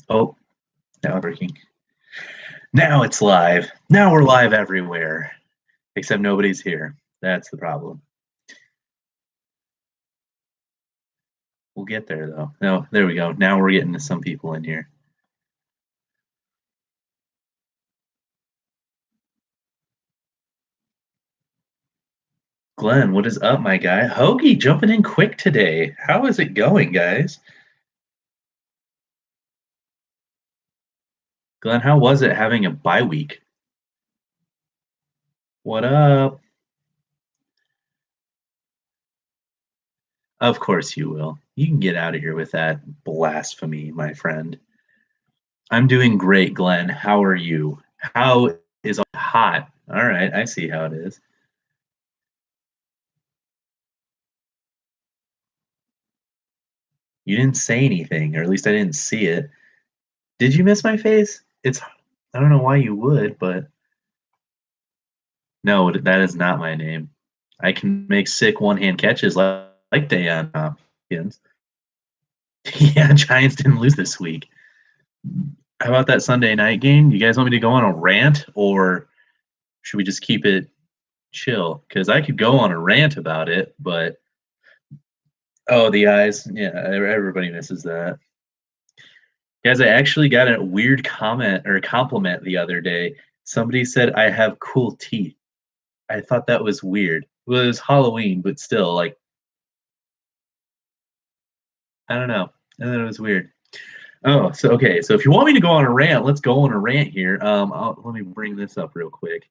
Oh, now it's working. Now it's live. Now we're live everywhere, except nobody's here. That's the problem. We'll get there though. No, there we go. Now we're getting to some people in here. Glenn, what is up, my guy? Hoagie jumping in quick today. How is it going, guys? Glenn, how was it having a bye week? What up? Of course you will. You can get out of here with that blasphemy, my friend. I'm doing great, Glenn. How are you? How is hot? All right, I see how it is. You didn't say anything, or at least I didn't see it. Did you miss my face? I don't know why you would, but no, that is not my name. I can make sick one-hand catches like Dayon Hopkins. Yeah, Giants didn't lose this week. How about that Sunday night game? You guys want me to go on a rant, or should we just keep it chill? Because I could go on a rant about it, but oh, the eyes. Yeah, everybody misses that. Guys, I actually got a weird comment or compliment the other day. Somebody said I have cool teeth. I thought that was weird. Well, it was Halloween, but still, like, I don't know. I thought it was weird. Oh, so okay. So if you want me to go on a rant, let's go on a rant here. Let me bring this up real quick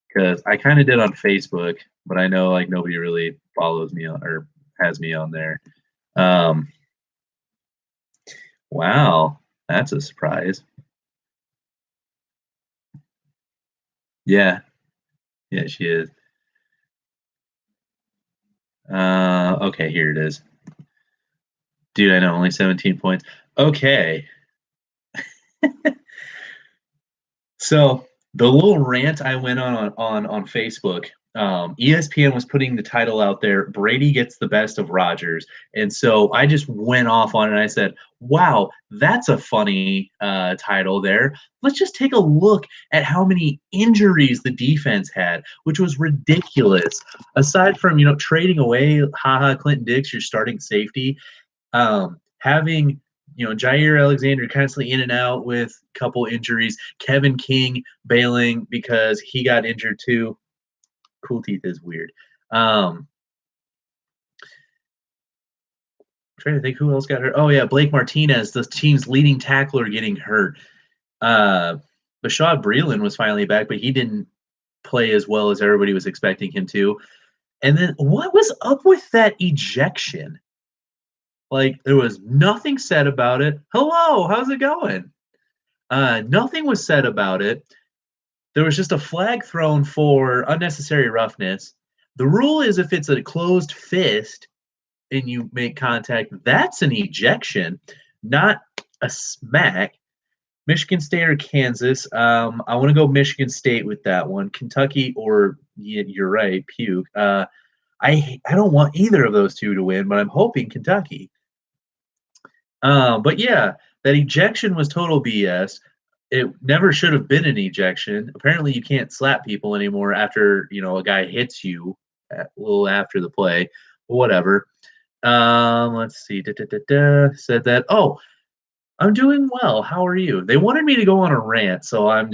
because I kind of did on Facebook, but I know like nobody really follows me on, or has me on there. Um, wow, that's a surprise. Yeah, yeah, she is. Okay, here it is. Dude, I know only 17 points. Okay. So the little rant I went on Facebook, ESPN was putting the title out there, Brady gets the best of Rodgers. And so I just went off on it and I said, wow, that's a funny title there. Let's just take a look at how many injuries the defense had, which was ridiculous. Aside from, trading away, haha, Clinton Dix, your starting safety, having Jair Alexander constantly in and out with a couple injuries, Kevin King bailing because he got injured too. Cool teeth is weird. Trying to think who else got hurt. Oh yeah, Blake Martinez, the team's leading tackler, getting hurt. Bashad Breeland was finally back, but he didn't play as well as everybody was expecting him to. And then what was up with that ejection? Like there was nothing said about it. Hello, how's it going? Nothing was said about it. There was just a flag thrown for unnecessary roughness. The rule is if it's a closed fist and you make contact, that's an ejection, not a smack. Michigan State or Kansas? I want to go Michigan State with that one. Kentucky or you're right, puke. I don't want either of those two to win, but I'm hoping Kentucky. But yeah, that ejection was total BS. It never should have been an ejection. Apparently, you can't slap people anymore after a guy hits you a little after the play. Whatever. Let's see. Said that. Oh, I'm doing well. How are you? They wanted me to go on a rant, so I'm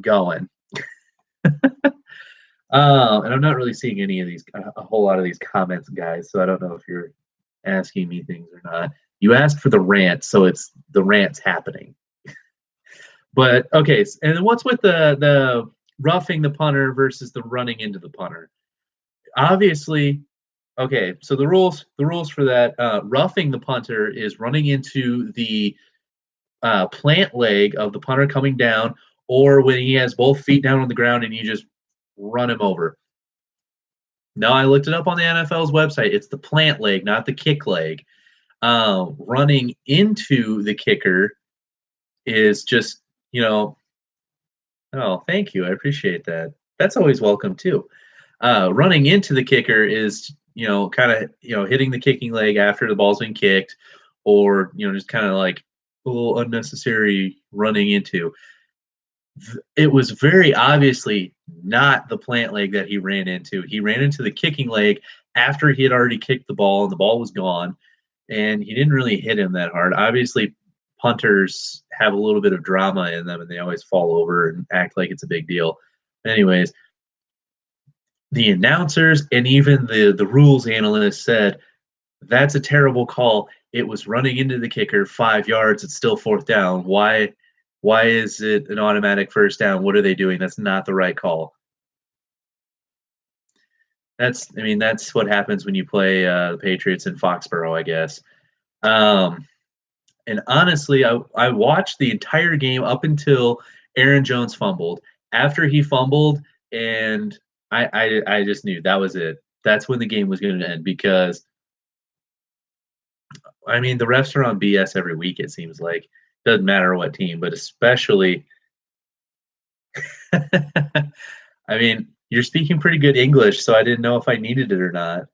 going. And I'm not really seeing any of these, a whole lot of these comments, guys. So I don't know if you're asking me things or not. You asked for the rant, so it's the rant's happening. But okay, and then what's with the roughing the punter versus the running into the punter? Obviously, okay. So the rules for that roughing the punter is running into the plant leg of the punter coming down, or when he has both feet down on the ground and you just run him over. No, I looked it up on the NFL's website. It's the plant leg, not the kick leg. Running into the kicker is just, oh, thank you. I appreciate that. That's always welcome too. Running into the kicker is, kind of, hitting the kicking leg after the ball's been kicked, or, just kind of like a little unnecessary running into. It was very obviously not the plant leg that he ran into. He ran into the kicking leg after he had already kicked the ball and the ball was gone, and he didn't really hit him that hard. Obviously, punters have a little bit of drama in them and they always fall over and act like it's a big deal. Anyways, the announcers and even the rules analysts said that's a terrible call. It was running into the kicker 5 yards. It's still fourth down. Why is it an automatic first down? What are they doing? That's not the right call. That's what happens when you play the Patriots in Foxborough, I guess. Um, and honestly, I watched the entire game up until Aaron Jones fumbled. After he fumbled, and I just knew that was it. That's when the game was going to end because the refs are on BS every week. It seems like doesn't matter what team, but especially. You're speaking pretty good English, so I didn't know if I needed it or not.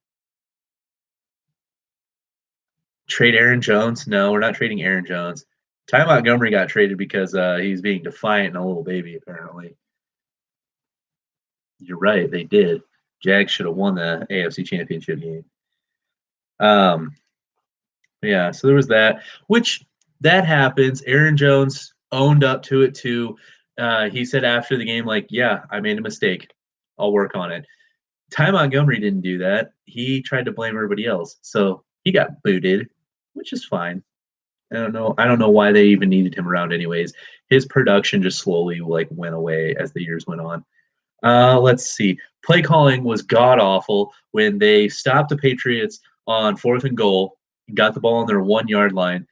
Trade Aaron Jones? No, we're not trading Aaron Jones. Ty Montgomery got traded because he's being defiant and a little baby, apparently. You're right, they did. Jags should have won the AFC Championship game. Yeah, so there was that, which that happens. Aaron Jones owned up to it too. He said after the game, like, yeah, I made a mistake. I'll work on it. Ty Montgomery didn't do that. He tried to blame everybody else. So he got booted, which is fine. I don't know. I don't know why they even needed him around anyways. His production just slowly went away as the years went on. Let's see. Play calling was god awful when they stopped the Patriots on 4th and goal and got the ball on their 1 yard line.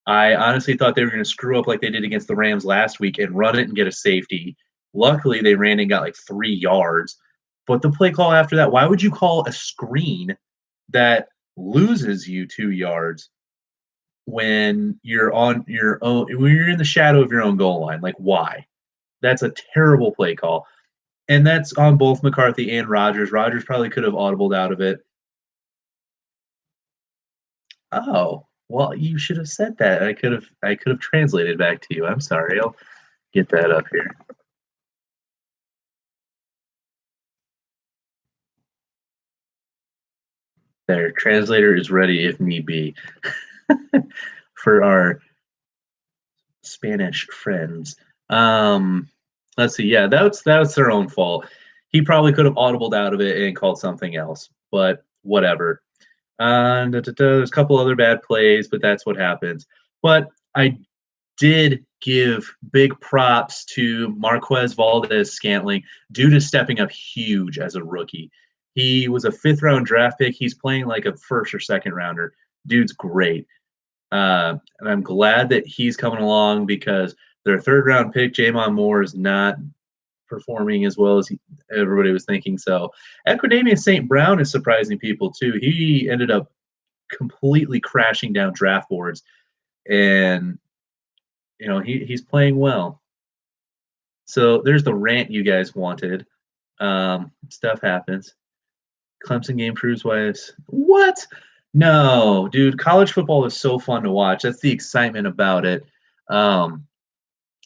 I honestly thought they were going to screw up like they did against the Rams last week and run it and get a safety. Luckily, they ran and got like 3 yards. But the play call after that, why would you call a screen that loses you 2 yards when you're on your own, when you're in the shadow of your own goal line? Like, why? That's a terrible play call. And that's on both McCarthy and Rodgers. Rodgers probably could have audibled out of it. Oh, well, you should have said that. I could have translated back to you. I'm sorry. I'll get that up here. There, translator is ready if need be. For our Spanish friends. Let's see. Yeah, that's their own fault. He probably could have audibled out of it and called something else, but whatever. There's a couple other bad plays, but that's what happens. But I did give big props to Marquez Valdez-Scantling due to stepping up huge as a rookie. He was a 5th-round draft pick. He's playing like a first or second rounder. Dude's great. And I'm glad that he's coming along because their 3rd-round pick, Jamon Moore, is not performing as well as everybody was thinking. So Equidamian St. Brown is surprising people too. He ended up completely crashing down draft boards, and he's playing well. So there's the rant you guys wanted. Stuff happens. Clemson game proves why it's what? No, dude, college football is so fun to watch. That's the excitement about it.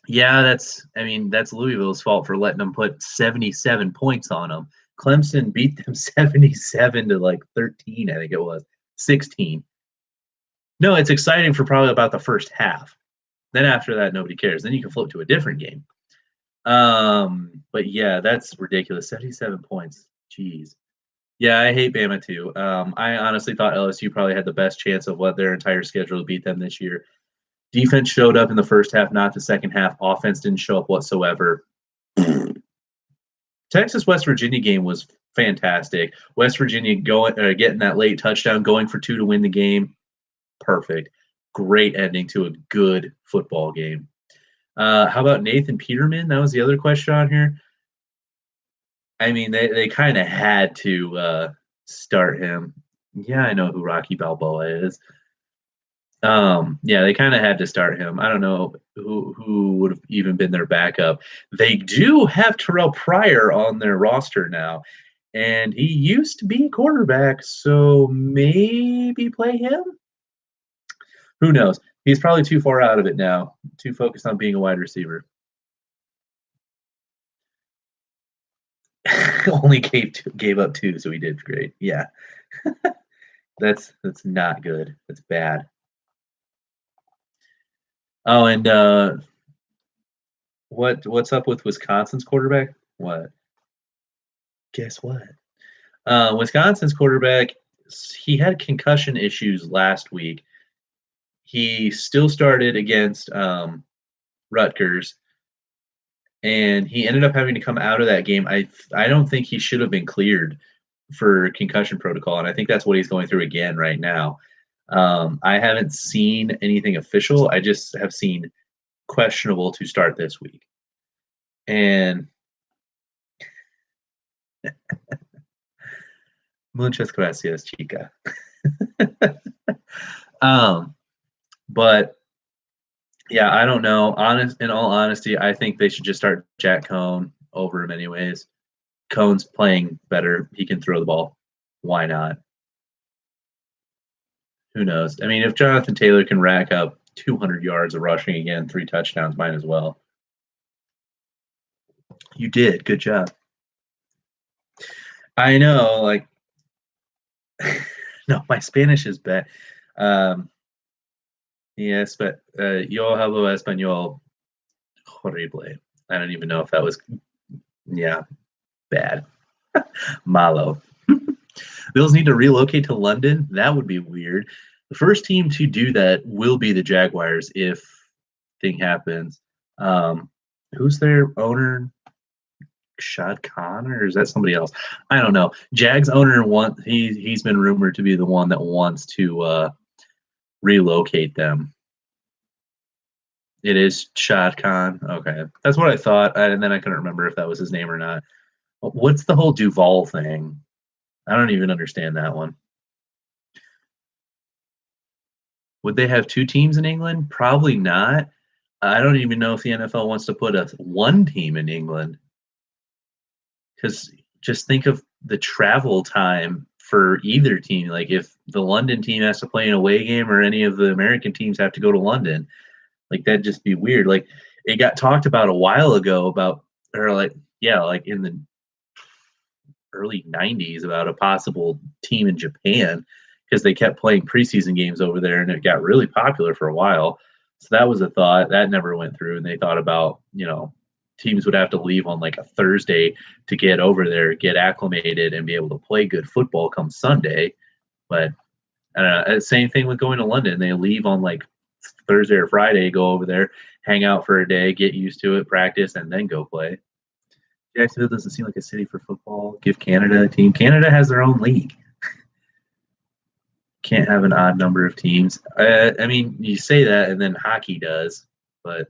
Yeah, that's Louisville's fault for letting them put 77 points on them. Clemson beat them 77 to like 13, I think it was 16. No, it's exciting for probably about the first half. Then after that, nobody cares. Then you can flip to a different game. But yeah, that's ridiculous. 77 points. Jeez. Yeah, I hate Bama too. I honestly thought LSU probably had the best chance of what their entire schedule to beat them this year. Defense showed up in the first half, not the second half. Offense didn't show up whatsoever. Texas-West Virginia game was fantastic. West Virginia getting that late touchdown, going for 2 to win the game. Perfect. Great ending to a good football game. How about Nathan Peterman? That was the other question on here. They kind of had to start him. Yeah, I know who Rocky Balboa is. Yeah, they kind of had to start him. I don't know who would have even been their backup. They do have Terrell Pryor on their roster now, and he used to be a quarterback, so maybe play him. Who knows? He's probably too far out of it now, too focused on being a wide receiver. Only gave up 2, so he did great. Yeah. That's not good. That's bad. Oh, and what's up with Wisconsin's quarterback? What? Guess what? Wisconsin's quarterback, he had concussion issues last week. He still started against Rutgers, and he ended up having to come out of that game. I don't think he should have been cleared for concussion protocol, and I think that's what he's going through again right now. I haven't seen anything official. I just have seen questionable to start this week. And muchas gracias, chica. But yeah, I don't know. In all honesty, I think they should just start Jack Cohn over him anyways. Cohn's playing better. He can throw the ball. Why not? Who knows? I mean, if Jonathan Taylor can rack up 200 yards of rushing again, 3 touchdowns, might as well. You did. Good job. I know, like, no, my Spanish is bad. Yes, but yo hablo español horrible. I don't even know if that was, yeah, bad. Malo. Bills need to relocate to London. That would be weird. The first team to do that will be the Jaguars if thing happens. Who's their owner? Shad Khan, or is that somebody else? I don't know. Jags owner he's been rumored to be the one that wants to relocate them. It is Shad Khan. Okay, that's what I thought, and then I couldn't remember if that was his name or not. What's the whole Duval thing? I don't even understand that one. Would they have 2 teams in England? Probably not. I don't even know if the NFL wants to put one team in England. Because just think of the travel time for either team. Like if the London team has to play an away game or any of the American teams have to go to London, like that'd just be weird. Like it got talked about a while ago like in the early 90s about a possible team in Japan because they kept playing preseason games over there and it got really popular for a while. So that was a thought that never went through. And they thought about, teams would have to leave on like a Thursday to get over there, get acclimated, and be able to play good football come Sunday. But I don't know. Same thing with going to London. They leave on like Thursday or Friday, go over there, hang out for a day, get used to it, practice, and then go play. Jacksonville doesn't seem like a city for football. Give Canada a team. Canada has their own league. Can't have an odd number of teams. I mean, you say that, and then hockey does, but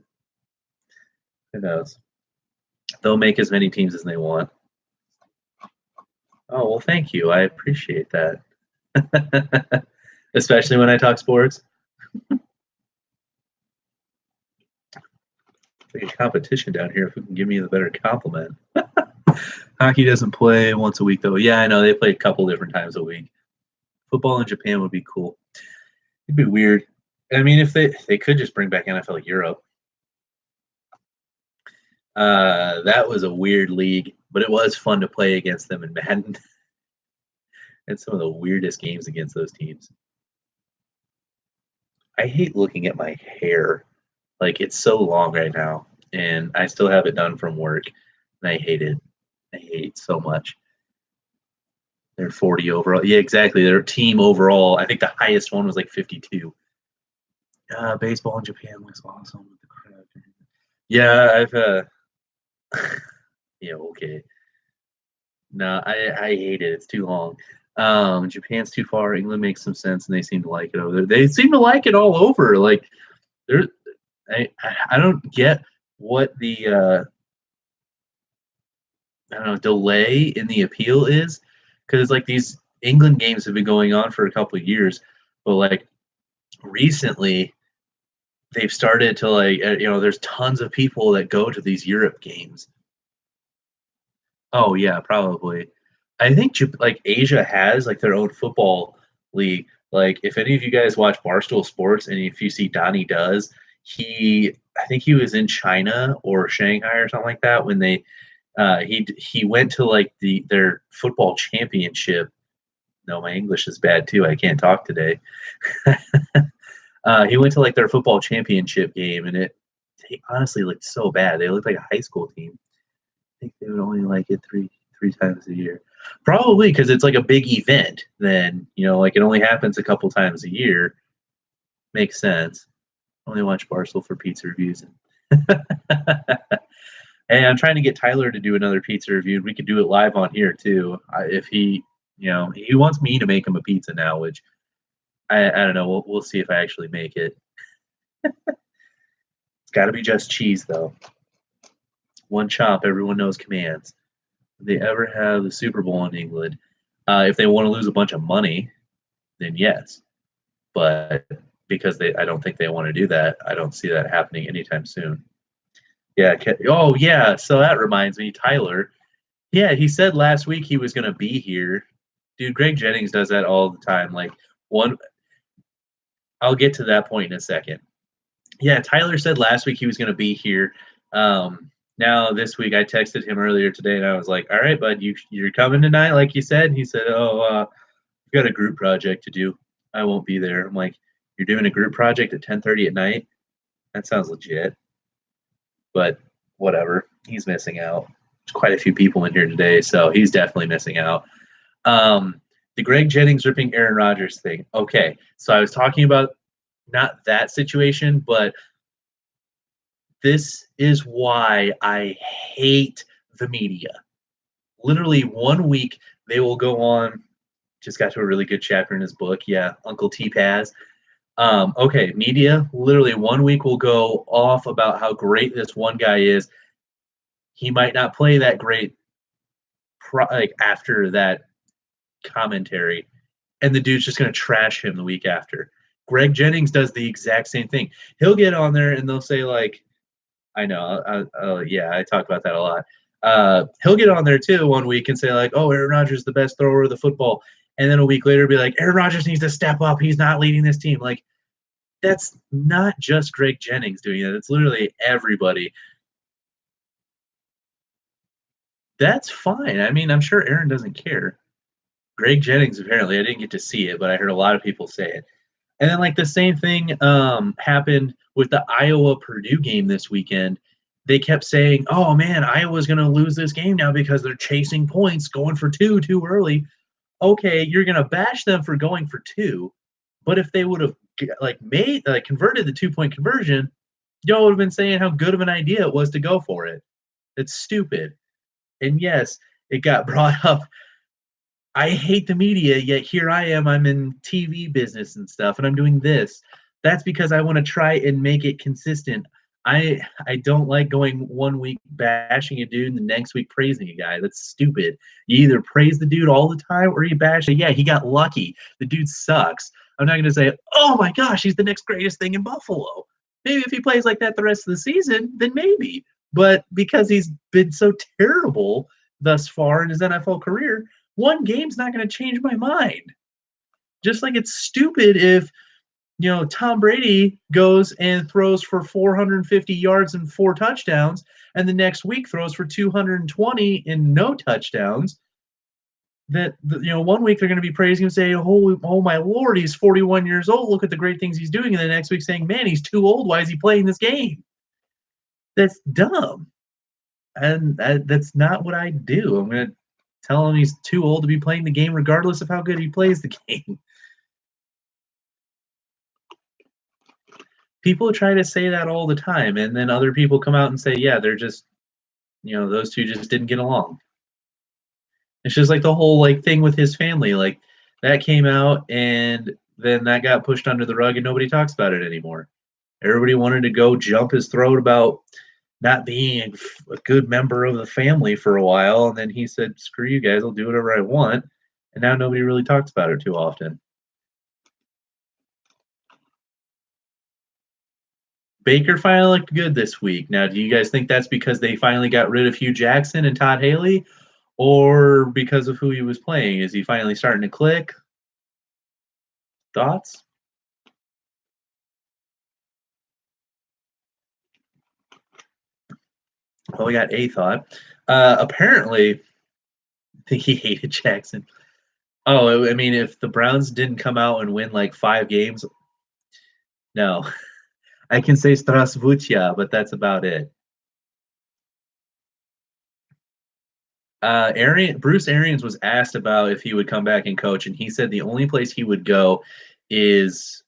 who knows? They'll make as many teams as they want. Oh, well, thank you. I appreciate that. Especially when I talk sports. It's like a competition down here. Who can give me the better compliment? Hockey doesn't play once a week, though. Yeah, I know. They play a couple different times a week. Football in Japan would be cool. It'd be weird. I mean, if they could just bring back NFL Europe. That was a weird league, but it was fun to play against them in Madden. And some of the weirdest games against those teams. I hate looking at my hair. Like, it's so long right now, and I still have it done from work, and I hate it. I hate it so much. They're 40 overall. Yeah, exactly. Their team overall, I think the highest one was like 52. Baseball in Japan looks awesome with the crowd. Yeah, yeah, okay. No, I hate it. It's too long. Japan's too far. England makes some sense, and they seem to like it over there. They seem to like it all over. Like, I don't get what the I don't know delay in the appeal is, because like these England games have been going on for a couple of years, but like recently they've started to there's tons of people that go to these Europe games. Oh yeah, probably. I think like Asia has like their own football league, Like, if any of you guys watch Barstool Sports and if you see Donnie Does, I think he was in China or Shanghai or something like that when he went to like their football championship. No, my English is bad too. I can't talk today. He went to like their football championship game, and they honestly looked so bad. They looked like a high school team. I think they would only like it three times a year, probably because it's like a big event. Then like it only happens a couple times a year. Makes sense. Only watch Barstool for pizza reviews. Hey, I'm trying to get Tyler to do another pizza review. We could do it live on here too. If he wants me to make him a pizza now, which I don't know. We'll see if I actually make it. It's got to be just cheese though. One chop, everyone knows commands. If they ever have the Super Bowl in England, if they want to lose a bunch of money, then yes. But because I don't think they want to do that. I don't see that happening anytime soon. Yeah. Oh, yeah. So that reminds me, Tyler. Yeah, he said last week he was going to be here. Dude, Greg Jennings does that all the time. Like I'll get to that point in a second. Yeah, Tyler said last week he was going to be here. Now this week I texted him earlier today and I was like, "All right, bud, you're coming tonight, like you said." And he said, "Oh, I've got a group project to do. I won't be there." I'm like, "You're doing a group project at 10:30 at night? That sounds legit." But whatever, he's missing out. There's quite a few people in here today, so he's definitely missing out. The Greg Jennings ripping Aaron Rodgers thing. Okay, so I was talking about not that situation, but this is why I hate the media. Literally 1 week they will go on. Just got to a really good chapter in his book. Yeah, Uncle T Paz. Okay, media. Literally 1 week will go off about how great this one guy is. He might not play that great like after that commentary, and the dude's just going to trash him the week after. Greg Jennings does the exact same thing. He'll get on there and they'll say like, I know, yeah, I talk about that a lot. He'll get on there too 1 week and say like, "Oh, Aaron Rodgers is the best thrower of the football," and then a week later be like, "Aaron Rodgers needs to step up. He's not leading this team." Like, that's not just Greg Jennings doing it. It's literally everybody. That's fine. I mean, I'm sure Aaron doesn't care. Greg Jennings, apparently, I didn't get to see it, but I heard a lot of people say it. And then, like, the same thing happened with the Iowa-Purdue game this weekend. They kept saying, "Oh, man, Iowa's going to lose this game now because they're chasing points, going for two too early." Okay, you're going to bash them for going for two, but if they would have, converted the 2-point conversion, y'all would have been saying how good of an idea it was to go for it. It's stupid. And yes, it got brought up. I hate the media, yet here I am. I'm in TV business and stuff, and I'm doing this. That's because I want to try and make it consistent. I don't like going 1 week bashing a dude and the next week praising a guy. That's stupid. You either praise the dude all the time or you bash it. Yeah, he got lucky. The dude sucks. I'm not going to say, "Oh my gosh, he's the next greatest thing in Buffalo." Maybe if he plays like that the rest of the season, then maybe. But because he's been so terrible thus far in his NFL career, one game's not going to change my mind. Just like it's stupid if Tom Brady goes and throws for 450 yards and 4 touchdowns, and the next week throws for 220 and no touchdowns. That 1 week they're going to be praising him, saying, "Oh my Lord, he's 41 years old. Look at the great things he's doing," and the next week saying, "Man, he's too old. Why is he playing this game?" That's dumb, and that's not what I do. I'm going to tell him he's too old to be playing the game, regardless of how good he plays the game. People try to say that all the time, and then other people come out and say, "Yeah, they're just, those two just didn't get along." It's just like the whole like thing with his family, like that came out, and then that got pushed under the rug, and nobody talks about it anymore. Everybody wanted to go jump his throat about not being a good member of the family for a while, and then he said, "Screw you guys, I'll do whatever I want," and now nobody really talks about it too often. Baker finally looked good this week. Now, do you guys think that's because they finally got rid of Hugh Jackson and Todd Haley, or because of who he was playing? Is he finally starting to click? Thoughts? Well, we got a thought. Apparently, I think he hated Jackson. Oh, I mean, if the Browns didn't come out and win like 5 games, no. I can say Strasvutia, but that's about it. Bruce Arians was asked about if he would come back and coach, and he said the only place he would go is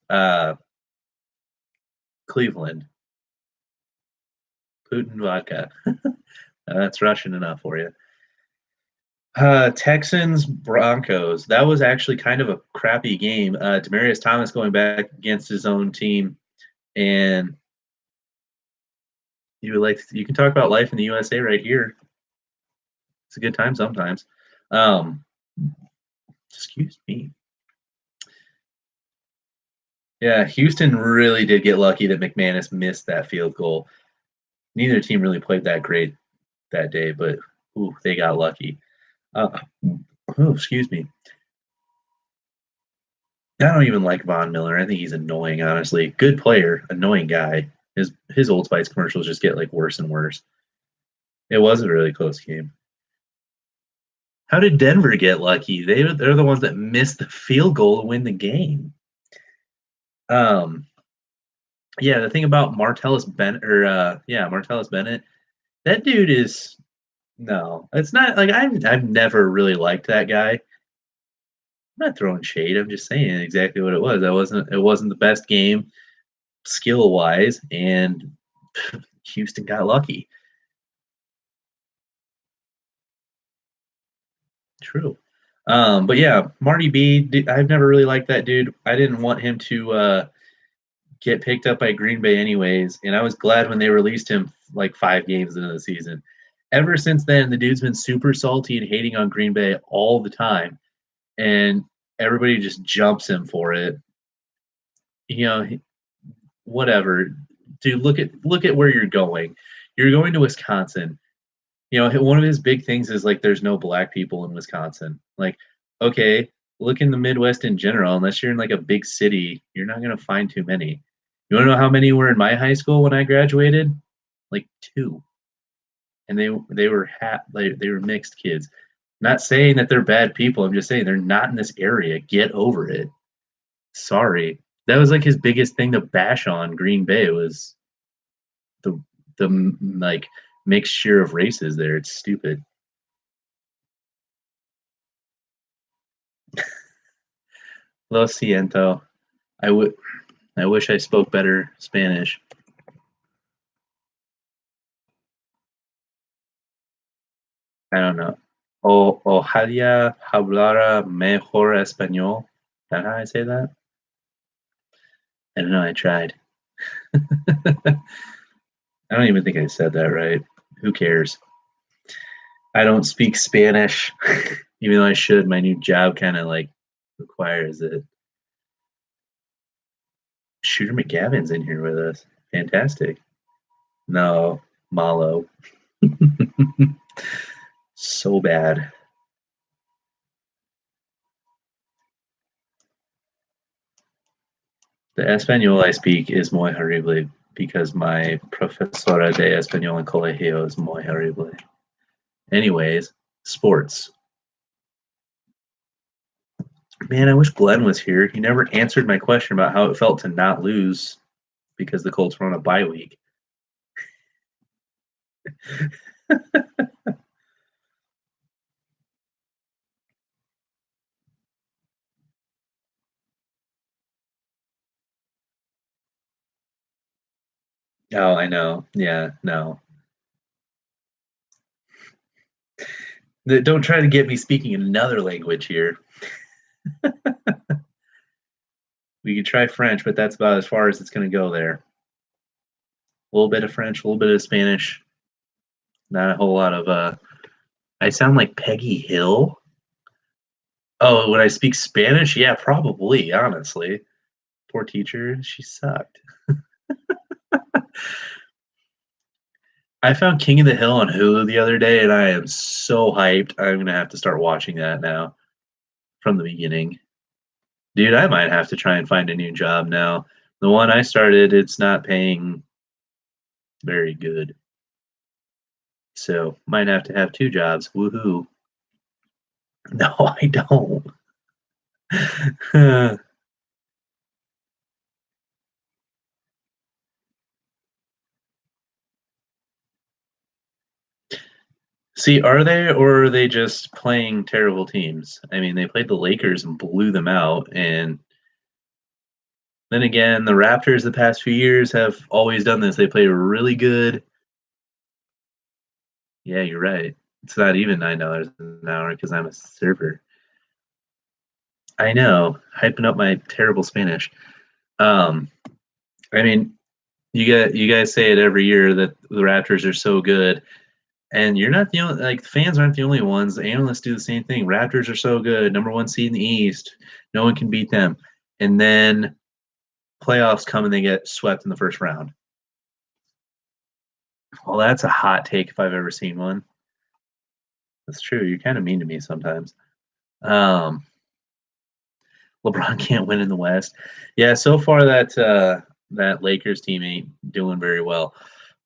Cleveland. Putin vodka. That's Russian enough for you. Texans Broncos. That was actually kind of a crappy game. Demaryius Thomas going back against his own team, and you can talk about life in the USA right here. It's a good time sometimes. Um, excuse me. Yeah, Houston really did get lucky that McManus missed that field goal. Neither team really played that great that day, but they got lucky. Excuse me. I don't even like Von Miller. I think he's annoying, honestly. Good player, annoying guy. His Old Spice commercials just get like worse and worse. It was a really close game. How did Denver get lucky? They're the ones that missed the field goal to win the game. Yeah, the thing about Martellus Bennett, Martellus Bennett, that dude is no. It's not like I've never really liked that guy. I'm not throwing shade. I'm just saying exactly what it was. It wasn't the best game skill wise, and Houston got lucky. True. But yeah, Marty B. I've never really liked that dude. I didn't want him to get picked up by Green Bay anyways, and I was glad when they released him like 5 games into the season. Ever since then, the dude's been super salty and hating on Green Bay all the time, and everybody just jumps him for it. You know, whatever, dude. Look at where you're going. You're going to Wisconsin. You know, one of his big things is like there's no black people in Wisconsin. Like, okay, look in the Midwest in general. Unless you're in like a big city, you're not gonna find too many. You want to know how many were in my high school when I graduated? Like 2, and they were mixed kids. Not saying that they're bad people. I'm just saying they're not in this area. Get over it. Sorry. That was like his biggest thing to bash on Green Bay was the like mixture of races there. It's stupid. Lo siento. I wish I spoke better Spanish. I don't know. Ojalá hablara mejor español. Is that how I say that? I don't know. I tried. I don't even think I said that right. Who cares? I don't speak Spanish, even though I should. My new job kind of like requires it. Shooter McGavin's in here with us. Fantastic. No, Malo. So bad. The Espanol I speak is muy horrible because my profesora de español en colegio is muy horrible. Anyways, sports. Man, I wish Glenn was here. He never answered my question about how it felt to not lose because the Colts were on a bye week. Oh, I know. Yeah, no. Don't try to get me speaking another language here. We could try French, but that's about as far as it's going to go there. A little bit of French, a little bit of Spanish, not a whole lot of. I sound like Peggy Hill. Oh, when I speak Spanish, yeah, probably. Honestly, poor teacher, she sucked. I found King of the Hill on Hulu the other day, and I am so hyped. I'm gonna have to start watching that now from the beginning. Dude, I might have to try and find a new job now. The one I started, it's not paying very good. So, might have 2 jobs. Woohoo. No, I don't. See, are they or are they just playing terrible teams? I mean, they played the Lakers and blew them out, and then again, the Raptors the past few years have always done this. They play really good. Yeah, you're right. It's not even $9 an hour because I'm a server. I know, hyping up my terrible Spanish. Um, I mean, you guys say it every year that the Raptors are so good, and you're not the only like fans aren't the only ones. The analysts do the same thing. Raptors are so good, number one seed in the East. No one can beat them. And then playoffs come and they get swept in the first round. Well, that's a hot take if I've ever seen one. That's true. You're kind of mean to me sometimes. Um, LeBron can't win in the West. Yeah, so far that Lakers team ain't doing very well.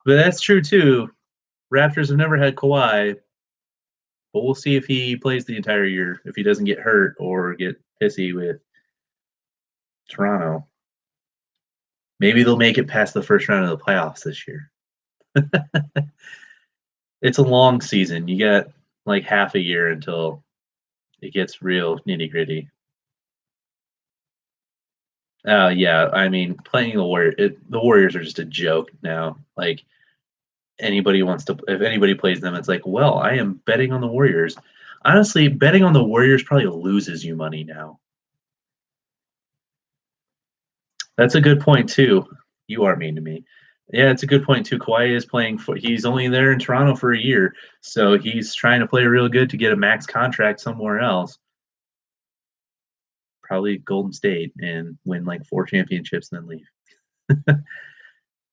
But that's true too. Raptors have never had Kawhi, but we'll see if he plays the entire year, if he doesn't get hurt or get pissy with Toronto. Maybe they'll make it past the first round of the playoffs this year. It's a long season. You got like half a year until it gets real nitty gritty. Yeah, I mean, playing the Warriors are just a joke now. Like anybody wants to, if anybody plays them, it's like, well, I am betting on the Warriors. Honestly, betting on the Warriors probably loses you money now. That's a good point too. You are mean to me. Yeah, it's a good point too. Kawhi is playing for. He's only there in Toronto for a year, so he's trying to play real good to get a max contract somewhere else. Probably Golden State and win like 4 championships and then leave.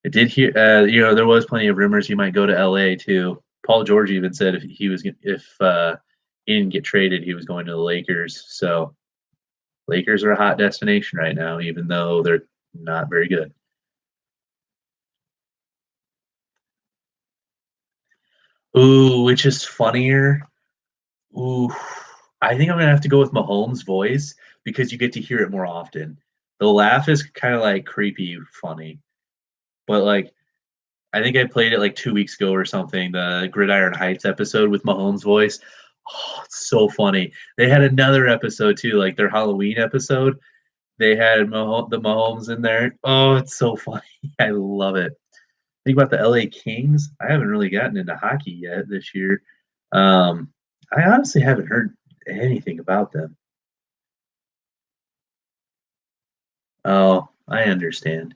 I did hear, there was plenty of rumors he might go to LA too. Paul George even said if he didn't get traded, he was going to the Lakers. So Lakers are a hot destination right now, even though they're not very good. Ooh, which is funnier? Ooh, I think I'm gonna have to go with Mahomes' voice because you get to hear it more often. The laugh is kind of like creepy, funny, but like I think I played it like 2 weeks ago or something. The Gridiron Heights episode with Mahomes' voice. Oh, it's so funny. They had another episode too, like their Halloween episode. They had the Mahomes in there. Oh, it's so funny. I love it. Think about the LA Kings. I haven't really gotten into hockey yet this year. Um, I honestly haven't heard anything about them. Oh, I understand.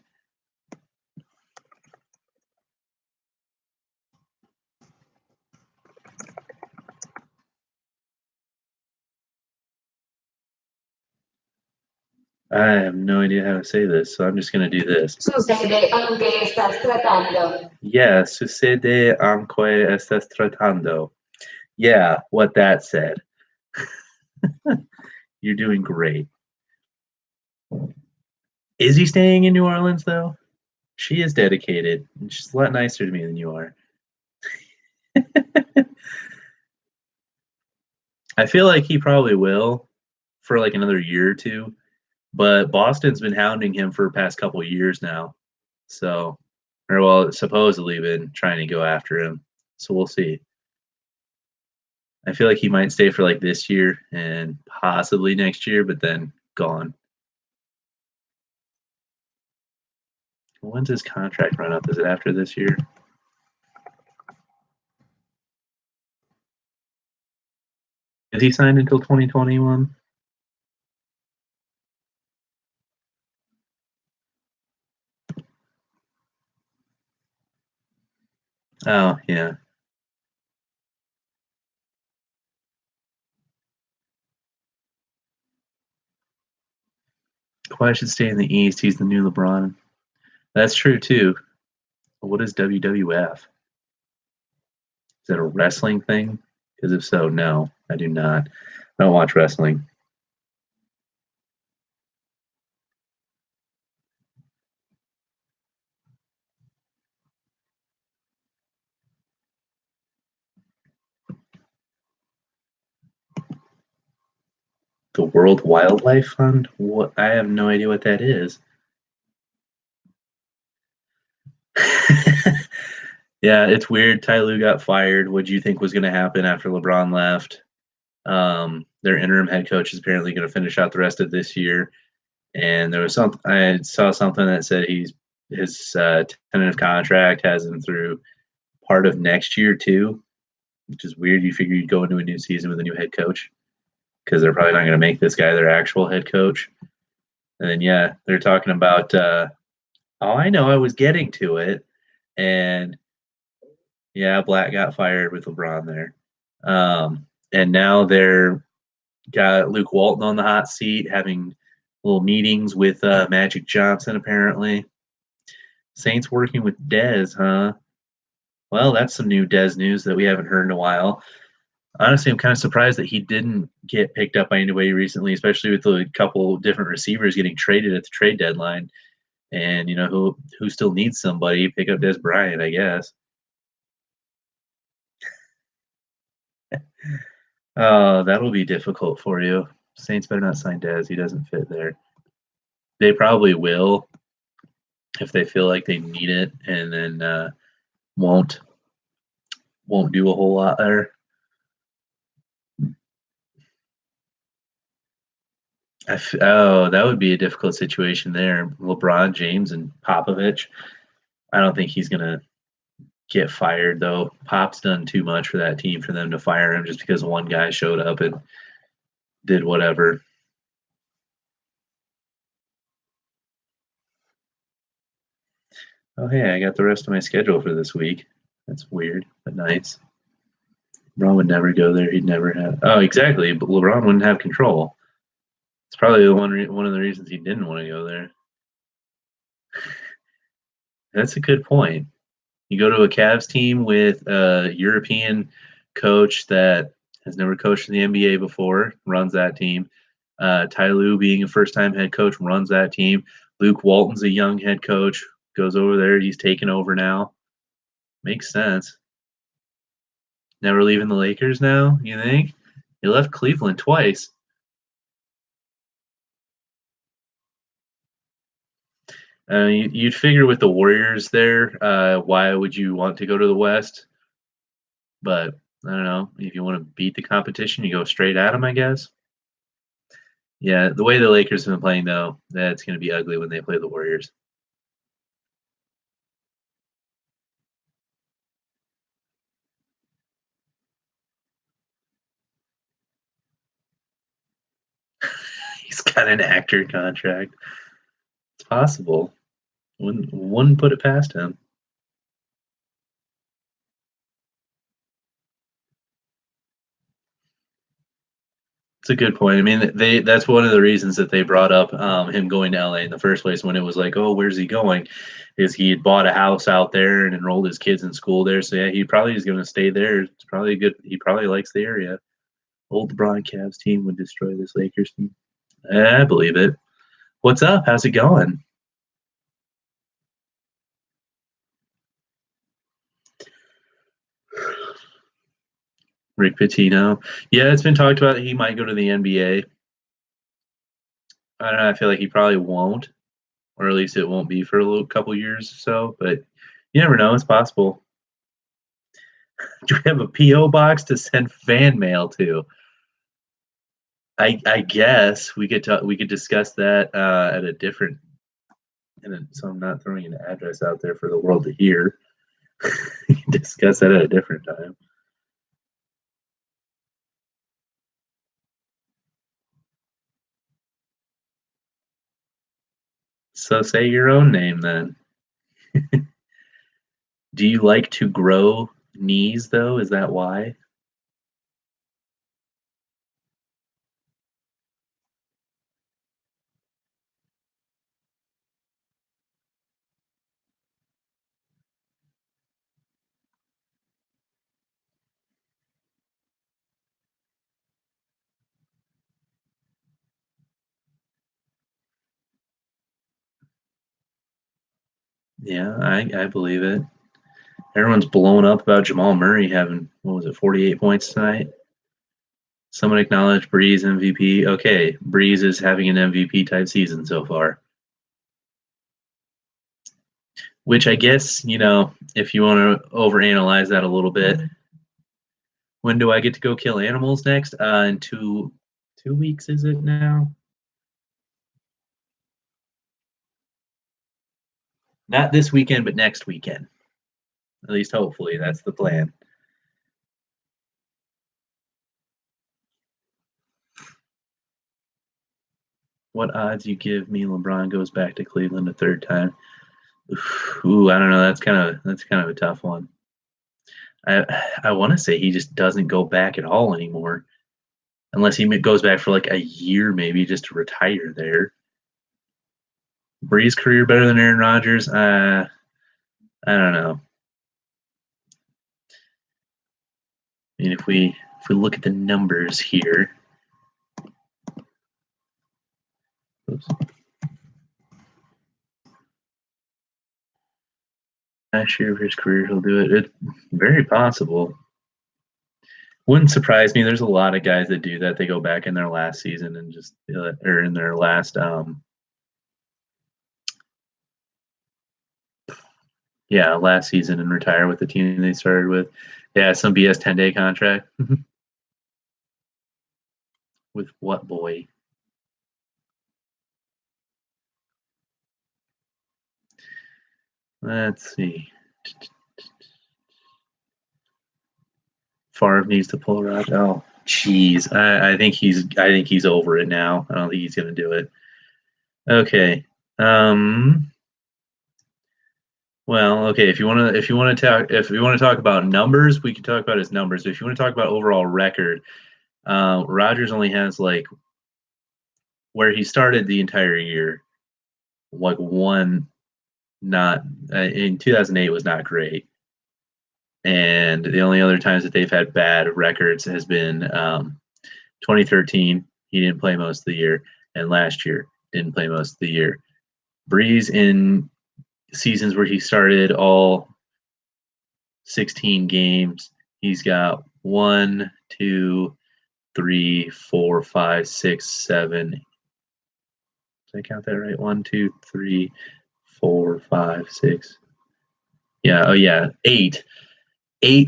I have no idea how to say this, so I'm just going to do this. Sucede aunque estás tratando. Yeah, sucede aunque estás tratando. Yeah, what that said. You're doing great. Is he staying in New Orleans though? She is dedicated, and she's a lot nicer to me than you are. I feel like he probably will for like another year or two, but Boston's been hounding him for the past couple of years now. So, or well, supposedly been trying to go after him. So we'll see. I feel like he might stay for like this year and possibly next year, but then gone. When's his contract run up? Is it after this year? Is he signed until 2021? Oh, yeah. Kawhi should stay in the East. He's the new LeBron. That's true too. What is WWF? Is that a wrestling thing? Because if so, no, I do not. I don't watch wrestling. The World Wildlife Fund? What? I have no idea what that is. Yeah, it's weird. Ty Lue got fired. What do you think was going to happen after LeBron left? Their interim head coach is apparently going to finish out the rest of this year. And there was something I saw something that said his tentative contract has him through part of next year too, which is weird. You figure you'd go into a new season with a new head coach because they're probably not going to make this guy their actual head coach. And then yeah, they're talking about. Oh, I know. I was getting to it, and yeah, Black got fired with LeBron there, and now they're got Luke Walton on the hot seat, having little meetings with Magic Johnson. Apparently, Saints working with Dez, huh? Well, that's some new Dez news that we haven't heard in a while. Honestly, I'm kind of surprised that he didn't get picked up by anybody recently, especially with a couple different receivers getting traded at the trade deadline. And who still needs somebody? Pick up Des Bryant, I guess. That'll be difficult for you. Saints better not sign Dez. He doesn't fit there. They probably will if they feel like they need it, and then won't do a whole lot there. That would be a difficult situation there. LeBron James and Popovich. I don't think he's gonna get fired though. Pop's done too much for that team for them to fire him just because one guy showed up and did whatever. Oh, hey, I got the rest of my schedule for this week. That's weird, but nice. LeBron would never go there. He'd never have. Oh, exactly. But LeBron wouldn't have control. It's probably one of the reasons he didn't want to go there. That's a good point. You go to a Cavs team with a European coach that has never coached in the NBA before, runs that team. Ty Lue being a first-time head coach, runs that team. Luke Walton's a young head coach, goes over there. He's taken over now. Makes sense. Never leaving the Lakers now, you think? He left Cleveland twice. You'd figure with the Warriors there, why would you want to go to the West? But I don't know. If you want to beat the competition, you go straight at them, I guess. Yeah, the way the Lakers have been playing, though, that's going to be ugly when they play the Warriors. He's got an actor contract. It's possible. Wouldn't put it past him. It's a good point. I mean, that's one of the reasons that they brought up him going to LA in the first place when it was like, oh, where's he going? Is he had bought a house out there and enrolled his kids in school there. So yeah, he probably is going to stay there. It's probably good. He probably likes the area. Old LeBron Cavs team would destroy this Lakers team. I believe it. What's up? How's it going? Rick Pitino. Yeah, it's been talked about that he might go to the NBA. I don't know. I feel like he probably won't, or at least it won't be for a little couple years or so. But you never know. It's possible. Do we have a PO box to send fan mail to? I guess we could discuss that at a different. So I'm not throwing an address out there for the world to hear. Discuss that at a different time. So say your own name then. Do you like to grow knees though? Is that why? Yeah, I believe it. Everyone's blown up about Jamal Murray having, what was it, 48 points tonight? Someone acknowledge Breeze MVP. Okay, Breeze is having an MVP type season so far. Which I guess, if you want to overanalyze that a little bit, when do I get to go kill animals next? In 2 weeks, is it now? Not this weekend, but next weekend. At least hopefully, that's the plan. What odds you give me LeBron goes back to Cleveland a third time? Ooh, I don't know. That's kind of a tough one. I want to say he just doesn't go back at all anymore, unless he goes back for like a year, maybe just to retire there. Breeze career better than Aaron Rodgers? I don't know. I mean, if we look at the numbers here. Oops. Last year of his career, he'll do it. It's very possible. Wouldn't surprise me. There's a lot of guys that do that. They go back in their last season and just, or in their last, last season and retire with the team they started with. Yeah, some BS 10-day contract. With what boy? Let's see. Favre needs to pull Rod. Oh, jeez. I think he's over it now. I don't think he's gonna do it. Okay. Well, okay. If you want to talk about numbers, we can talk about his numbers. If you want to talk about overall record, Rodgers only has like where he started the entire year, like one. Not in 2008 was not great. And the only other times that they've had bad records has been 2013. He didn't play most of the year, and last year didn't play most of the year. Breeze in seasons where he started all 16 games, he's got 1, 2, 3, 4, 5, 6, 7. Did I count that right? 1, 2, 3, 4, 5, 6. Yeah. Oh yeah. 8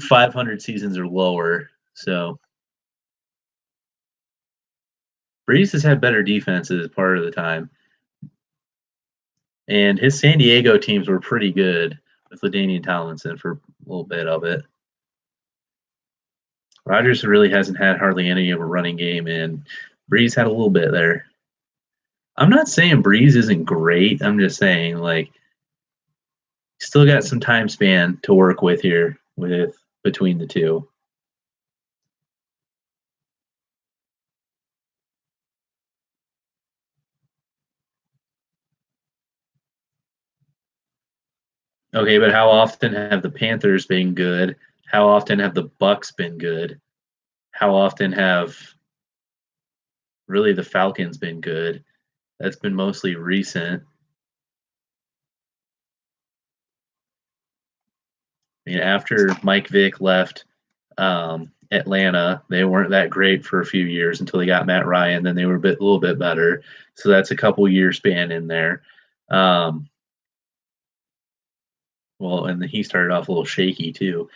500 seasons or lower. So Breeze has had better defenses part of the time. And his San Diego teams were pretty good with LaDainian Tomlinson for a little bit of it. Rodgers really hasn't had hardly any of a running game, and Breeze had a little bit there. I'm not saying Breeze isn't great. I'm just saying, like, still got some time span to work with here between the two. Okay, but how often have the Panthers been good? How often have the Bucks been good? How often have really the Falcons been good? That's been mostly recent. I mean, after Mike Vick left Atlanta, they weren't that great for a few years until they got Matt Ryan. Then they were a little bit better. So that's a couple year span in there. Well, and he started off a little shaky too.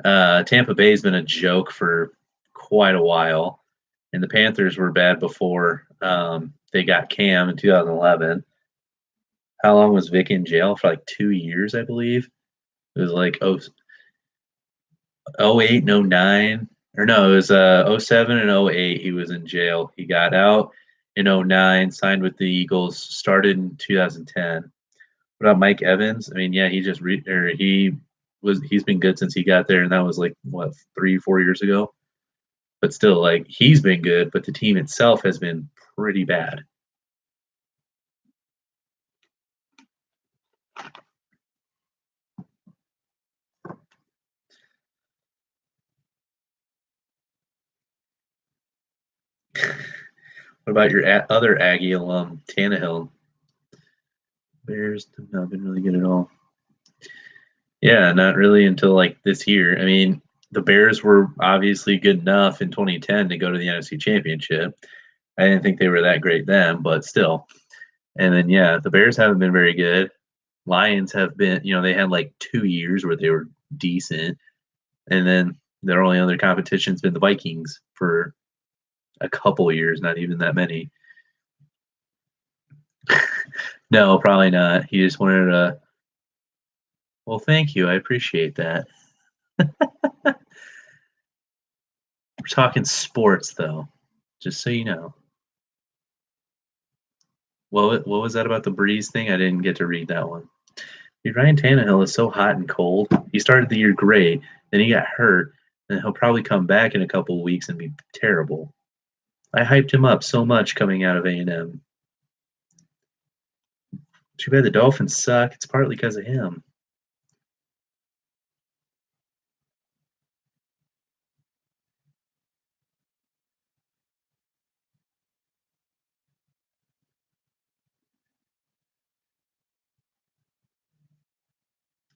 Tampa Bay's been a joke for quite a while, and the Panthers were bad before they got Cam in 2011. How long was Vick in jail? For like 2 years, I believe. It was like 08 and 09. Or no, it was 07 and 08 he was in jail. He got out in 09, signed with the Eagles, started in 2010. What about Mike Evans? I mean, yeah, he's been good since he got there, and that was like what 3-4 years ago. But still, like he's been good, but the team itself has been pretty bad. What about your other Aggie alum, Tannehill? Bears have not been really good at all. Yeah, not really until like this year. I mean, The Bears were obviously good enough in 2010 to go to the NFC Championship. I didn't think they were that great then, but still. And then yeah, the Bears haven't been very good. Lions have been, they had like 2 years where they were decent, and then their only other competition's been the Vikings for a couple years, not even that many. No, probably not. He just wanted to. Well, thank you. I appreciate that. We're talking sports, though, just so you know. What was that about the Breeze thing? I didn't get to read that one. Dude, Ryan Tannehill is so hot and cold. He started the year great, then he got hurt, and he'll probably come back in a couple of weeks and be terrible. I hyped him up so much coming out of A&M. Too bad the Dolphins suck. It's partly because of him.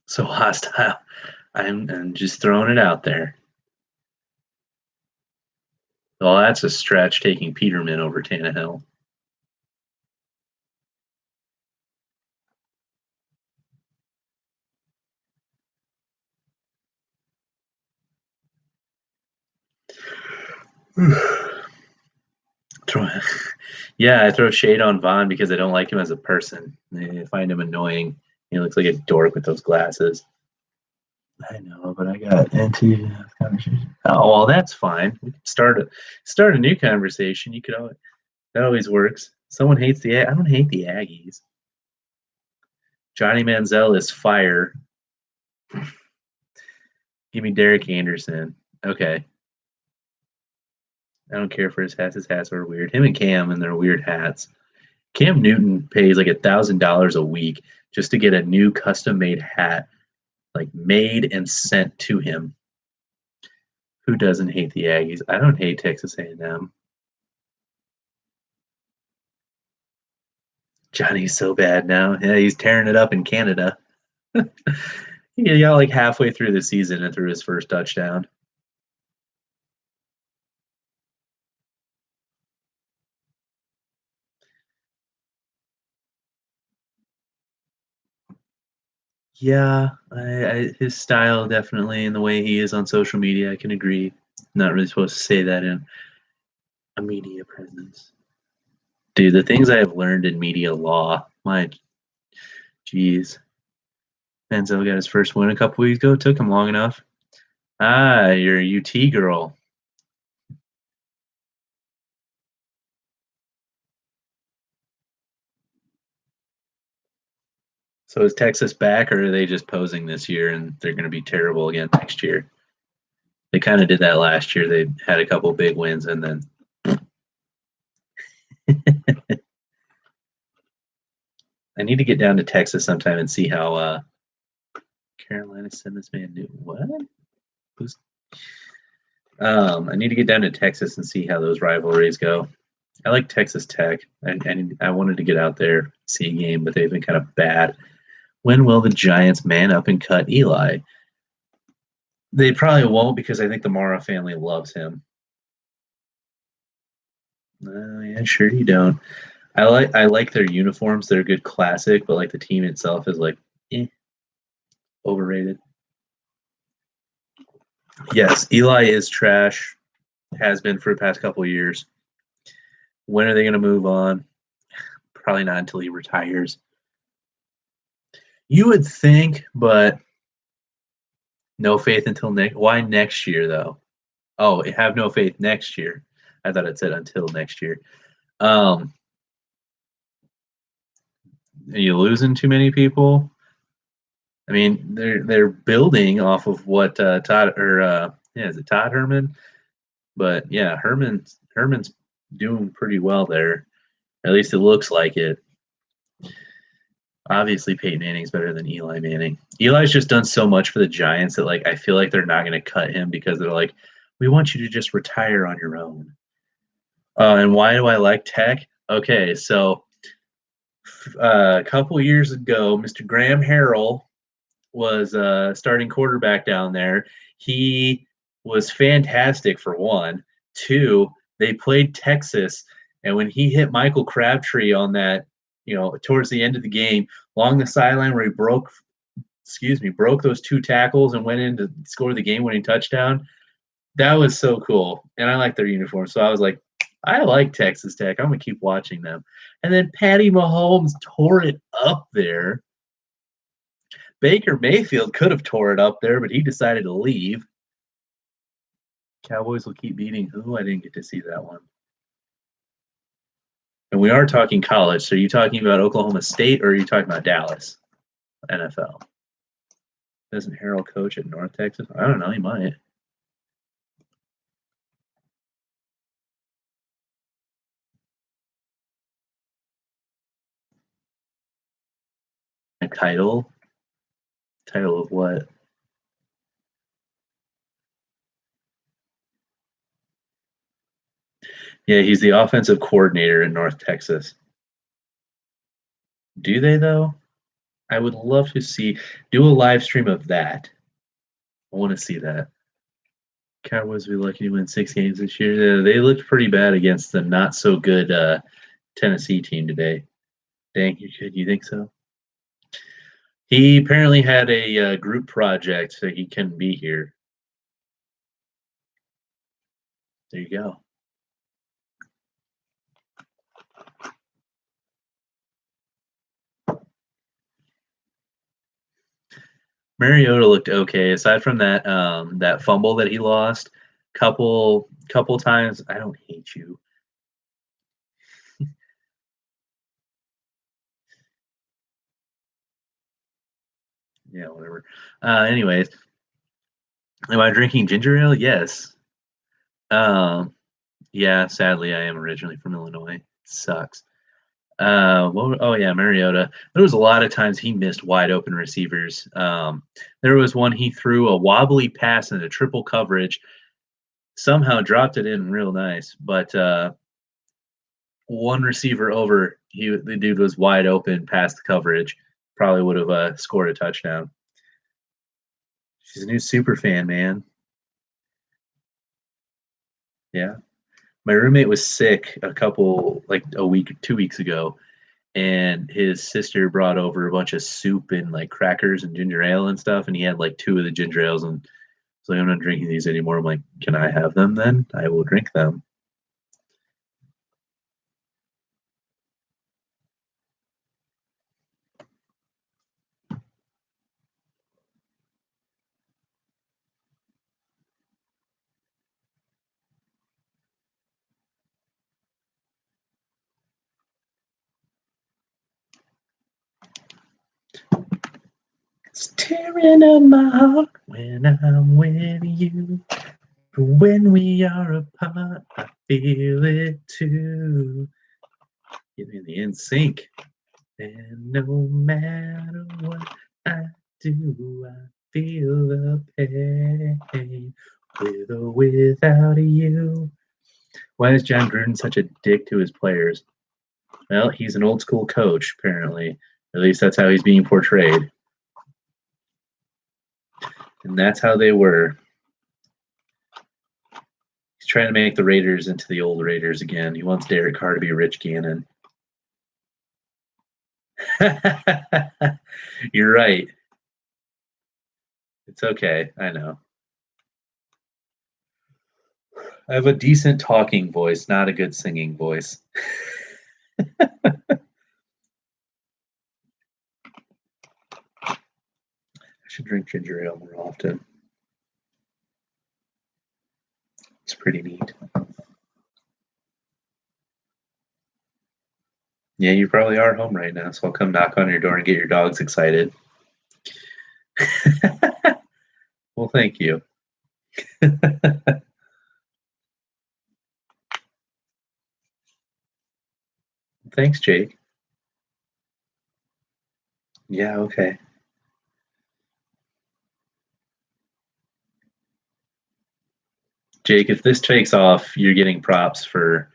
So hostile. I'm just throwing it out there. Well, that's a stretch taking Peterman over Tannehill. Yeah, I throw shade on Vaughn because I don't like him as a person. I find him annoying. He looks like a dork with those glasses. I know, but I got into conversation. Oh well, that's fine. We can start a new conversation. You could always that always works. Someone hates I don't hate the Aggies. Johnny Manziel is fire. Give me Derek Anderson. Okay. I don't care for his hats. His hats are weird. Him and Cam and their weird hats. Cam Newton pays like $1,000 a week just to get a new custom made hat, like made and sent to him. Who doesn't hate the Aggies? I don't hate Texas A&M. Johnny's so bad now. Yeah, he's tearing it up in Canada. He got like halfway through the season and threw his first touchdown. Yeah, his style definitely, and the way he is on social media, I can agree. Not really supposed to say that in a media presence. Dude, the things I have learned in media law, my geez. Manziel got his first win a couple weeks ago. It took him long enough. Ah, you're a UT girl. So is Texas back, or are they just posing this year and they're going to be terrible again next year? They kind of did that last year. They had a couple big wins and then. I need to get down to Texas sometime and see how Carolina sent this man new. What? Who's I need to get down to Texas and see how those rivalries go. I like Texas Tech. I wanted to get out there, see a game, but they've been kind of bad. When will the Giants man up and cut Eli? They probably won't because I think the Mara family loves him. Yeah, sure you don't. I like their uniforms. They're a good classic, but like the team itself is like overrated. Yes, Eli is trash. Has been for the past couple of years. When are they going to move on? Probably not until he retires. You would think, but no faith until next. Why next year though? Oh, have no faith next year. I thought it said until next year. Are you losing too many people? I mean, they're building off of what Todd or yeah, is it Todd Herman? But yeah, Herman's doing pretty well there. At least it looks like it. Obviously, Peyton Manning's better than Eli Manning. Eli's just done so much for the Giants that like I feel like they're not going to cut him because they're like, we want you to just retire on your own. And why do I like Tech? Okay, so a couple years ago, Mr. Graham Harrell was starting quarterback down there. He was fantastic for one. Two, they played Texas, and when he hit Michael Crabtree on that, towards the end of the game, along the sideline where he broke those two tackles and went in to score the game-winning touchdown. That was so cool, and I like their uniform. So I was like, I like Texas Tech. I'm gonna keep watching them. And then Patty Mahomes tore it up there. Baker Mayfield could have tore it up there, but he decided to leave. Cowboys will keep beating who? I didn't get to see that one. And we are talking college. So are you talking about Oklahoma State or are you talking about Dallas? NFL. Doesn't Harold coach at North Texas? I don't know. He might. A title? Title of what? Yeah, he's the offensive coordinator in North Texas. Do they though? I would love to do a live stream of that. I want to see that. Cowboys will be lucky to win 6 games this year. They looked pretty bad against the not so good Tennessee team today. Dang, you think so? He apparently had a group project, so he couldn't be here. There you go. Mariota looked okay. Aside from that fumble that he lost, couple times. I don't hate you. Yeah, whatever. Anyways, am I drinking ginger ale? Yes. Yeah. Sadly, I am originally from Illinois. Sucks. Oh yeah, Mariota. There was a lot of times he missed wide open receivers. There was one he threw a wobbly pass into triple coverage, somehow dropped it in real nice, but one receiver over, the dude was wide open past the coverage, probably would have scored a touchdown. She's a new super fan, man. Yeah, my roommate was sick like a week, 2 weeks ago, and his sister brought over a bunch of soup and like crackers and ginger ale and stuff, and he had like two of the ginger ales, and so I'm not drinking these anymore. I'm like, can I have them then? I will drink them. It's tearing up my heart when I'm with you. But when we are apart, I feel it too. Get in the NSYNC. And no matter what I do, I feel the pain with or without you. Why is John Gruden such a dick to his players? Well, he's an old school coach, apparently. At least that's how he's being portrayed. And that's how they were. He's trying to make the Raiders into the old Raiders again. He wants Derek Carr to be Rich Gannon. You're right. It's okay. I know. I have a decent talking voice, not a good singing voice. I should drink ginger ale more often. It's pretty neat. Yeah, you probably are home right now, so I'll come knock on your door and get your dogs excited. Well, thank you. Thanks, Jake. Yeah, okay. Jake, if this takes off, you're getting props for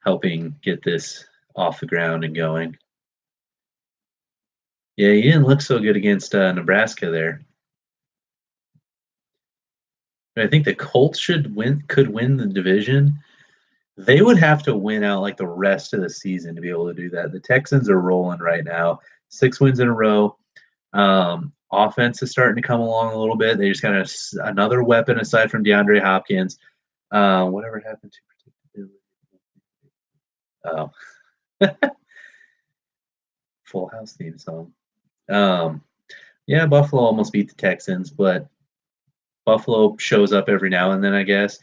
helping get this off the ground and going. Yeah, you didn't look so good against Nebraska there. I think the Colts could win the division. They would have to win out like the rest of the season to be able to do that. The Texans are rolling right now, 6 wins in a row. Offense is starting to come along a little bit. They just got another weapon aside from DeAndre Hopkins. Whatever happened to predictability? Oh, Full House theme song. Yeah, Buffalo almost beat the Texans, but Buffalo shows up every now and then, I guess.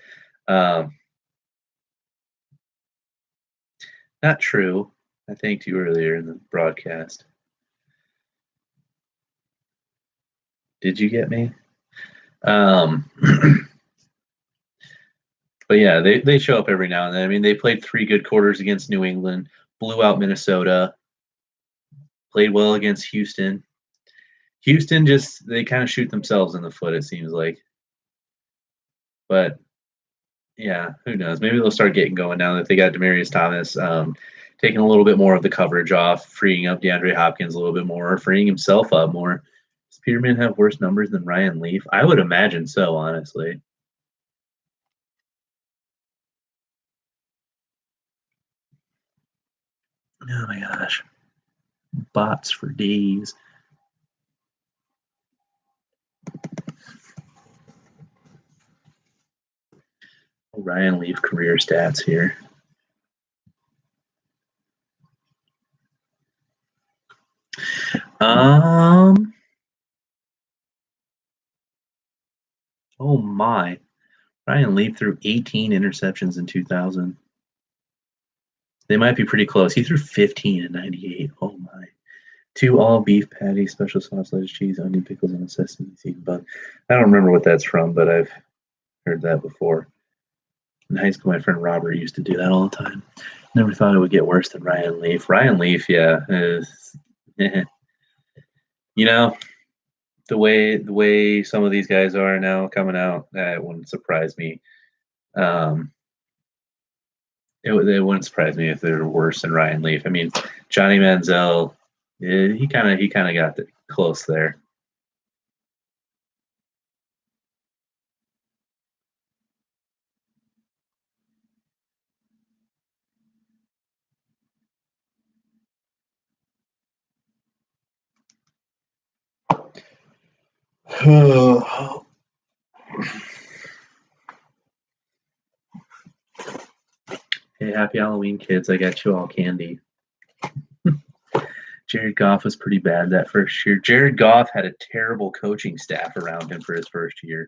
Um, Not true. I thanked you earlier in the broadcast. Did you get me? Um, but yeah, they show up every now and then. I mean, they played 3 good quarters against New England, blew out Minnesota, played well against Houston. Houston they kind of shoot themselves in the foot, it seems like. But yeah, who knows? Maybe they'll start getting going now that they got Demaryius Thomas, taking a little bit more of the coverage off, freeing up DeAndre Hopkins a little bit more, freeing himself up more. Does Peterman have worse numbers than Ryan Leaf? I would imagine so, honestly. Oh my gosh. Bots for days. Ryan Leaf career stats here. Oh my. Ryan Leaf threw 18 interceptions in 2000. They might be pretty close. He threw 15 in 98. Oh my. 2 all beef patties, special sauce, lettuce, cheese, onion, pickles, and a sesame seed bun. I don't remember what that's from, but I've heard that before. In high school, my friend Robert used to do that all the time. Never thought it would get worse than Ryan Leaf. Ryan Leaf, yeah, you know, the way some of these guys are now coming out, that wouldn't surprise me. It wouldn't surprise me if they're worse than Ryan Leaf. I mean, Johnny Manziel, he kind of got close there. Hey, happy Halloween, kids. I got you all candy. Jared Goff was pretty bad that first year. Jared Goff had a terrible coaching staff around him for his first year.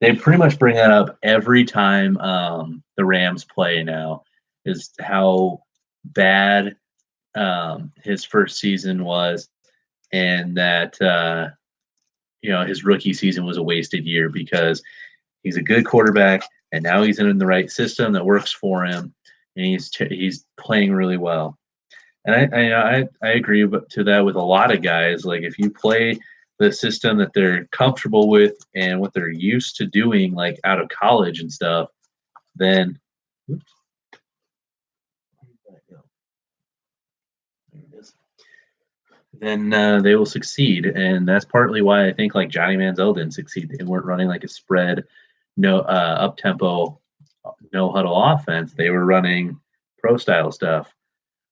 They pretty much bring that up every time the Rams play now, is how bad his first season was, and that his rookie season was a wasted year because he's a good quarterback, and now he's in the right system that works for him, and he's playing really well. And I agree to that with a lot of guys. Like if you play the system that they're comfortable with and what they're used to doing, like out of college and stuff, then they will succeed. And that's partly why I think like Johnny Manziel didn't succeed. They weren't running like a spread, no up tempo, no huddle offense. They were running pro style stuff,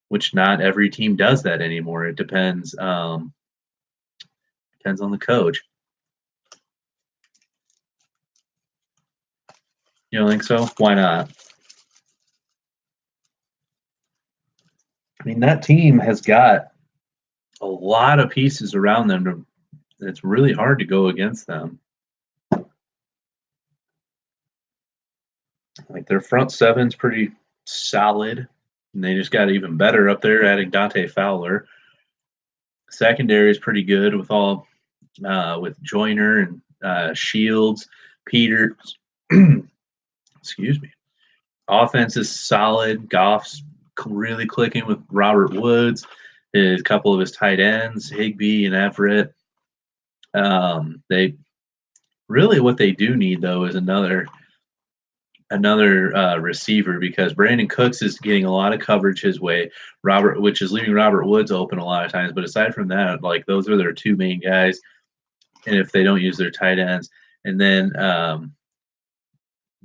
which not every team does that anymore. It depends. Depends on the coach. You don't think so? Why not? I mean, that team has got a lot of pieces around them. It's really hard to go against them. Like their front seven's pretty solid, and they just got even better up there, adding Dante Fowler. Secondary is pretty good with Joyner and Shields, Peters. Excuse me. Offense is solid. Goff's really clicking with Robert Woods, a couple of his tight ends, Higbee and Everett. They really what they do need though is another receiver, because Brandon Cooks is getting a lot of coverage his way, which is leaving Robert Woods open a lot of times. But aside from that, like those are their 2 main guys. And if they don't use their tight ends, And then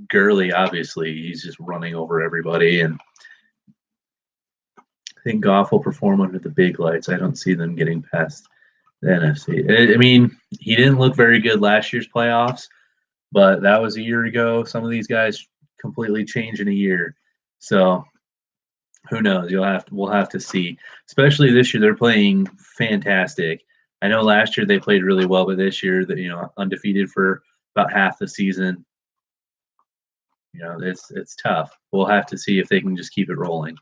Gurley, obviously, he's just running over everybody. And I think Goff will perform under the big lights. I don't see them getting past the NFC. I mean, he didn't look very good last year's playoffs, but that was a year ago. Some of these guys completely change in a year. So who knows? We'll have to see. Especially this year, they're playing fantastic. I know last year they played really well, but this year, undefeated for about half the season. It's tough. We'll have to see if they can just keep it rolling.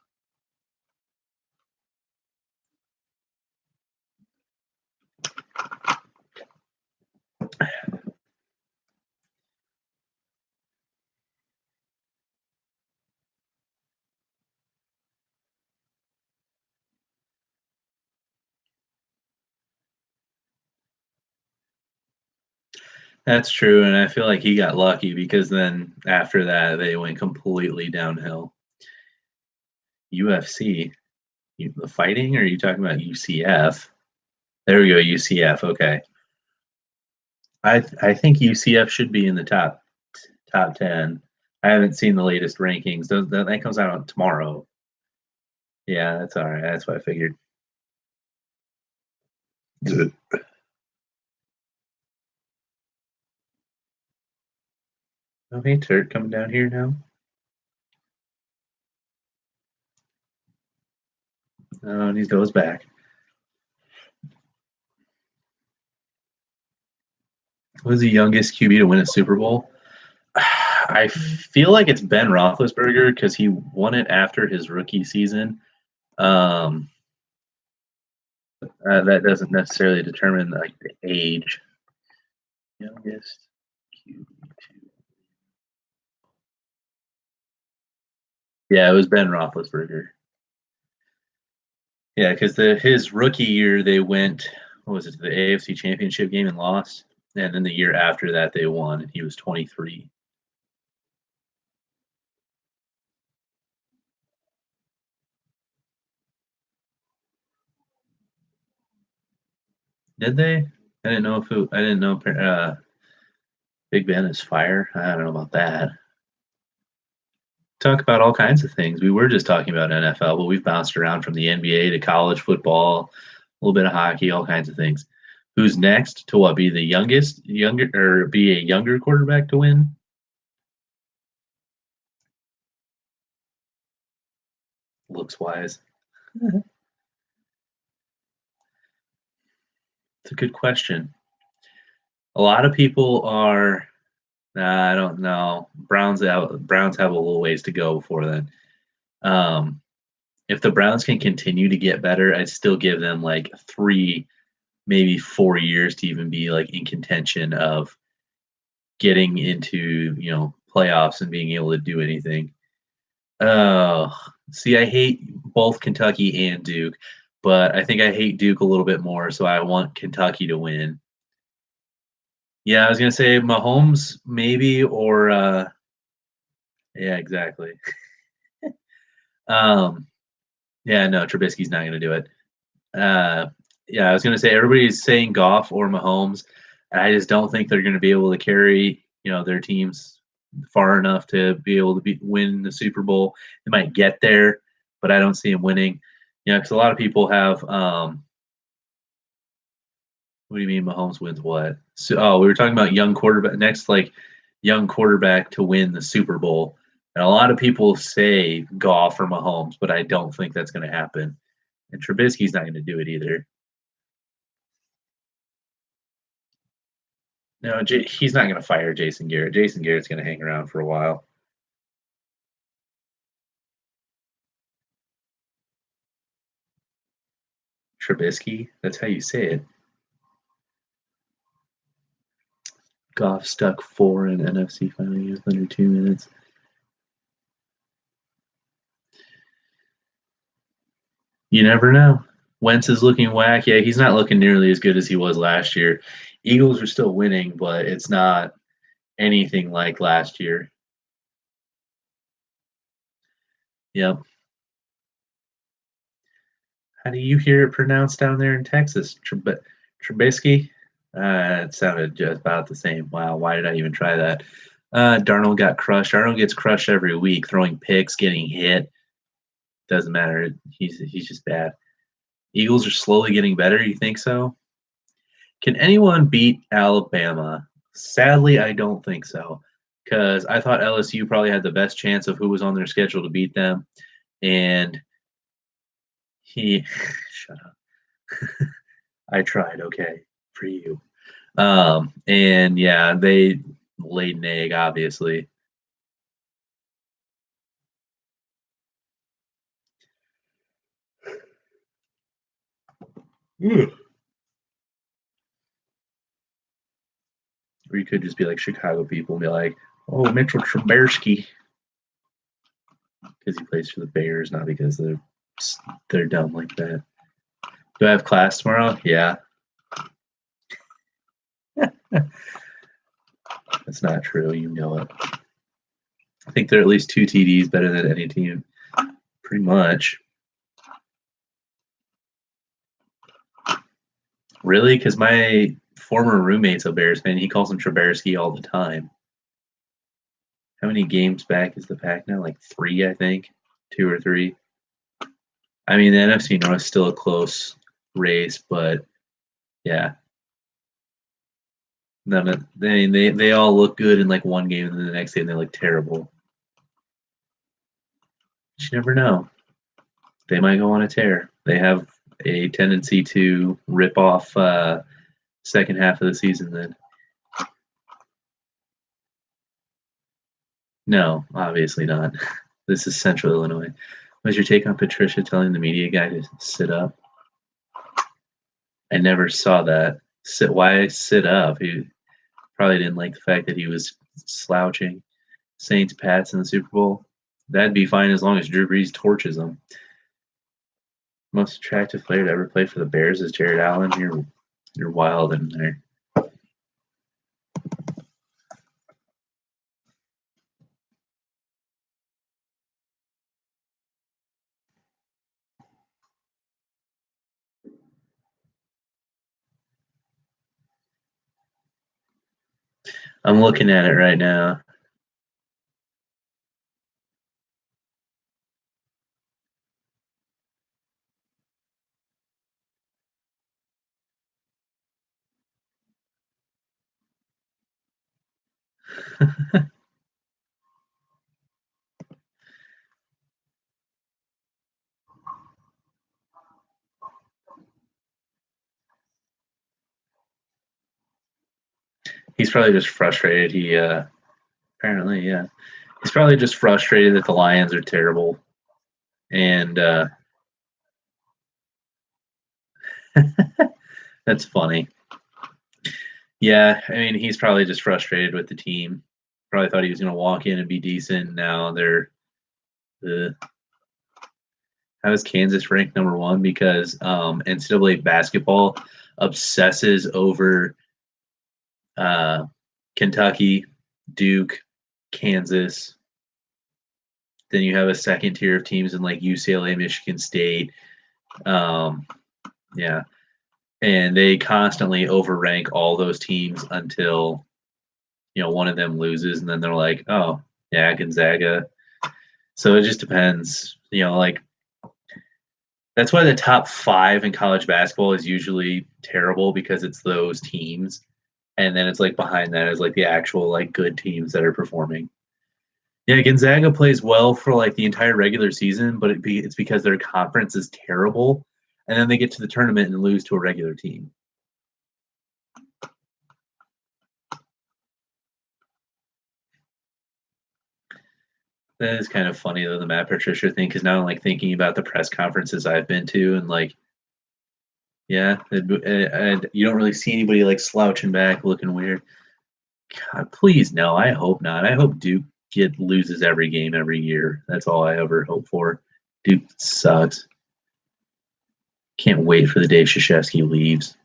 That's true, and I feel like he got lucky because then after that they went completely downhill. UFC, the fighting, or are you talking about UCF? There we go, UCF. Okay, I think UCF should be in the top 10. I haven't seen the latest rankings. That comes out on tomorrow. Yeah, that's all right. That's what I figured. Good. Okay, Turk coming down here now. Oh, and he goes back. Who was the youngest QB to win a Super Bowl? I feel like it's Ben Roethlisberger because he won it after his rookie season. That doesn't necessarily determine like the age. Youngest QB. Yeah, it was Ben Roethlisberger. Yeah, because his rookie year they went, what was it, to the AFC Championship game and lost, and then the year after that they won, and he was 23. Did they? I didn't know if it, I didn't know Big Ben is fire. I don't know about that. Talk about all kinds of things. We were just talking about NFL, but we've bounced around from the NBA to college football, a little bit of hockey, all kinds of things. Who's next to what? Be the younger, or be a younger quarterback to win? Looks wise. It's a good question. A lot of people are. Nah, I don't know. Browns have a little ways to go before then. Um, if the Browns can continue to get better, I'd still give them like 3, maybe 4 years to even be like in contention of getting into playoffs and being able to do anything. Oh, see, I hate both Kentucky and Duke, but I think I hate Duke a little bit more, so I want Kentucky to win. Yeah, I was gonna say Mahomes maybe, or yeah, exactly. Um, yeah, no, Trubisky's not gonna do it. Uh, yeah, I was gonna say everybody's saying Goff or Mahomes. And I just don't think they're gonna be able to carry their teams far enough to be able to win the Super Bowl. They might get there, but I don't see them winning. Because a lot of people have. What do you mean Mahomes wins what? So, oh, we were talking about young quarterback next, like young quarterback to win the Super Bowl. And a lot of people say Goff or Mahomes, but I don't think that's going to happen. And Trubisky's not going to do it either. No, he's not going to fire Jason Garrett. Jason Garrett's going to hang around for a while. Trubisky, that's how you say it. Goff stuck 4 in NFC final years under 2 minutes. You never know. Wentz is looking whack. Yeah, he's not looking nearly as good as he was last year. Eagles are still winning, but it's not anything like last year. Yep. How do you hear it pronounced down there in Texas? Trubisky? It sounded just about the same. Wow, why did I even try that? Darnold got crushed. Darnold gets crushed every week, throwing picks, getting hit. Doesn't matter. He's just bad. Eagles are slowly getting better. You think so? Can anyone beat Alabama? Sadly, I don't think so, because I thought LSU probably had the best chance of who was on their schedule to beat them, and he shut up. I tried. Okay, for you. And yeah, they laid an egg, obviously. Or you could just be like Chicago people and be like, "Oh, Mitchell Trubisky," because he plays for the Bears, not because they're dumb like that. Do I have class tomorrow? Yeah, that's not true. You know it. I think they're at least 2 TDs better than any team, pretty much. Really? Because my former roommate's a Bears fan. He calls him Trubisky all the time. How many games back is the pack now? Like 3, I think. 2 or 3. I mean, the NFC North is still a close race, but yeah. They all look good in like one game, and then the next game they look terrible. But you never know. They might go on a tear. They have a tendency to rip off second half of the season then. No, obviously not. This is Central Illinois. What's your take on Patricia telling the media guy to sit up? I never saw that. Why sit up? He probably didn't like the fact that he was slouching. Saints Pats in the Super Bowl. That'd be fine as long as Drew Brees torches them. Most attractive player to ever play for the Bears is Jared Allen. You're wild in there. I'm looking at it right now. He's probably just frustrated. He apparently, yeah. He's probably just frustrated that the Lions are terrible. And that's funny. Yeah, I mean, he's probably just frustrated with the team. Probably thought he was going to walk in and be decent. Now they're how is Kansas ranked number 1? Because NCAA basketball obsesses over Kentucky, Duke, Kansas. Then you have a second tier of teams in like UCLA, Michigan State. Yeah. And they constantly overrank all those teams until, one of them loses. And then they're like, oh, yeah, Gonzaga. So it just depends. Like that's why the top 5 in college basketball is usually terrible because it's those teams. And then it's like behind that is like the actual like good teams that are performing. Yeah, Gonzaga plays well for like the entire regular season, but it's because their conference is terrible, and then they get to the tournament and lose to a regular team. That is kind of funny though, the Matt Patricia thing, because now I'm like thinking about the press conferences I've been to, and like, yeah, and you don't really see anybody like slouching back, looking weird. God, please no, I hope not. I hope Duke loses every game every year. That's all I ever hope for. Duke sucks. Can't wait for the day Krzyzewski leaves.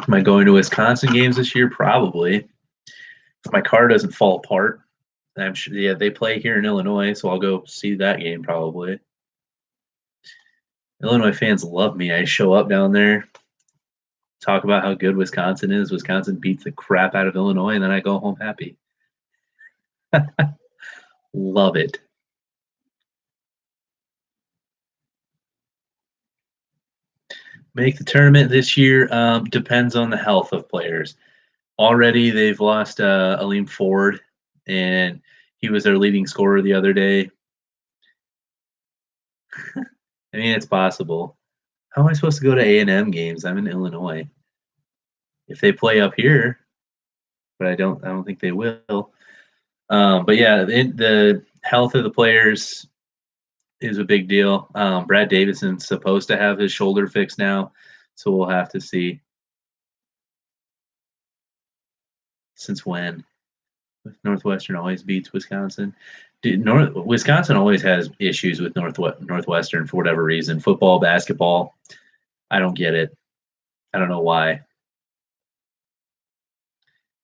Am I going to Wisconsin games this year? Probably. If my car doesn't fall apart, I'm sure. Yeah, they play here in Illinois, so I'll go see that game probably. Illinois fans love me. I show up down there, talk about how good Wisconsin is. Wisconsin beats the crap out of Illinois, and then I go home happy. Love it. Make the tournament this year depends on the health of players. Already, they've lost Aleem Ford, and he was their leading scorer the other day. I mean, it's possible. How am I supposed to go to A&M games? I'm in Illinois. If they play up here, but I don't think they will. But yeah, the health of the players is a big deal. Brad Davidson's supposed to have his shoulder fixed now, so we'll have to see. Since when? Northwestern always beats Wisconsin. Dude, Wisconsin always has issues with Northwestern for whatever reason. Football, basketball. I don't get it. I don't know why. I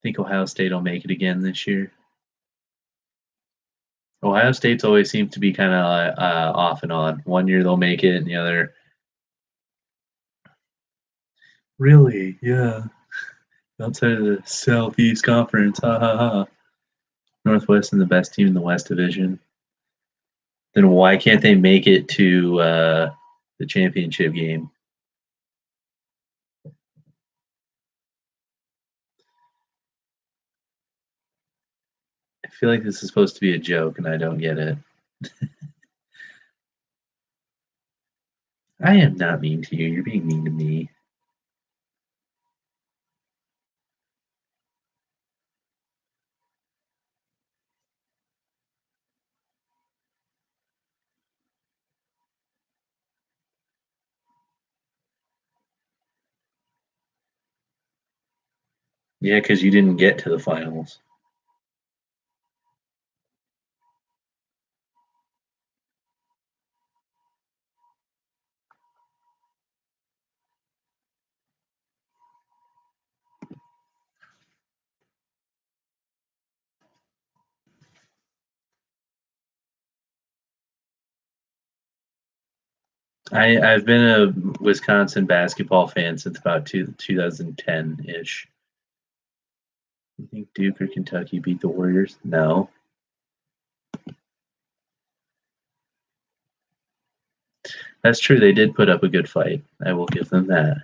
think Ohio State will make it again this year. Ohio State's always seems to be kind of off and on. One year they'll make it, and the other. Really? Yeah. Outside of the Southeast Conference, ha ha ha. Northwestern, the best team in the West Division. Then why can't they make it to the championship game? I feel like this is supposed to be a joke, and I don't get it. I am not mean to you. You're being mean to me. Yeah, because you didn't get to the finals. I've been a Wisconsin basketball fan since about 2010 ish. You think Duke or Kentucky beat the Warriors? No. That's true. They did put up a good fight. I will give them that.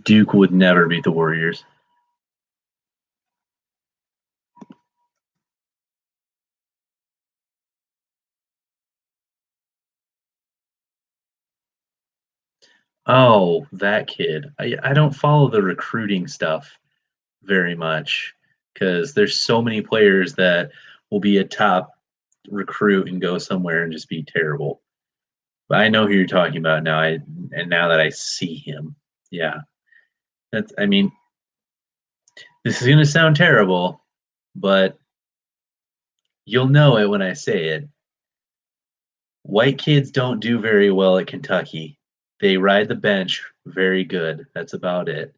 Duke would never beat the Warriors. Oh, that kid. I don't follow the recruiting stuff very much because there's so many players that will be a top recruit and go somewhere and just be terrible. But I know who you're talking about now. And now that I see him, yeah, that's. I mean, this is gonna sound terrible, but you'll know it when I say it. White kids don't do very well at Kentucky. They ride the bench very good. That's about it.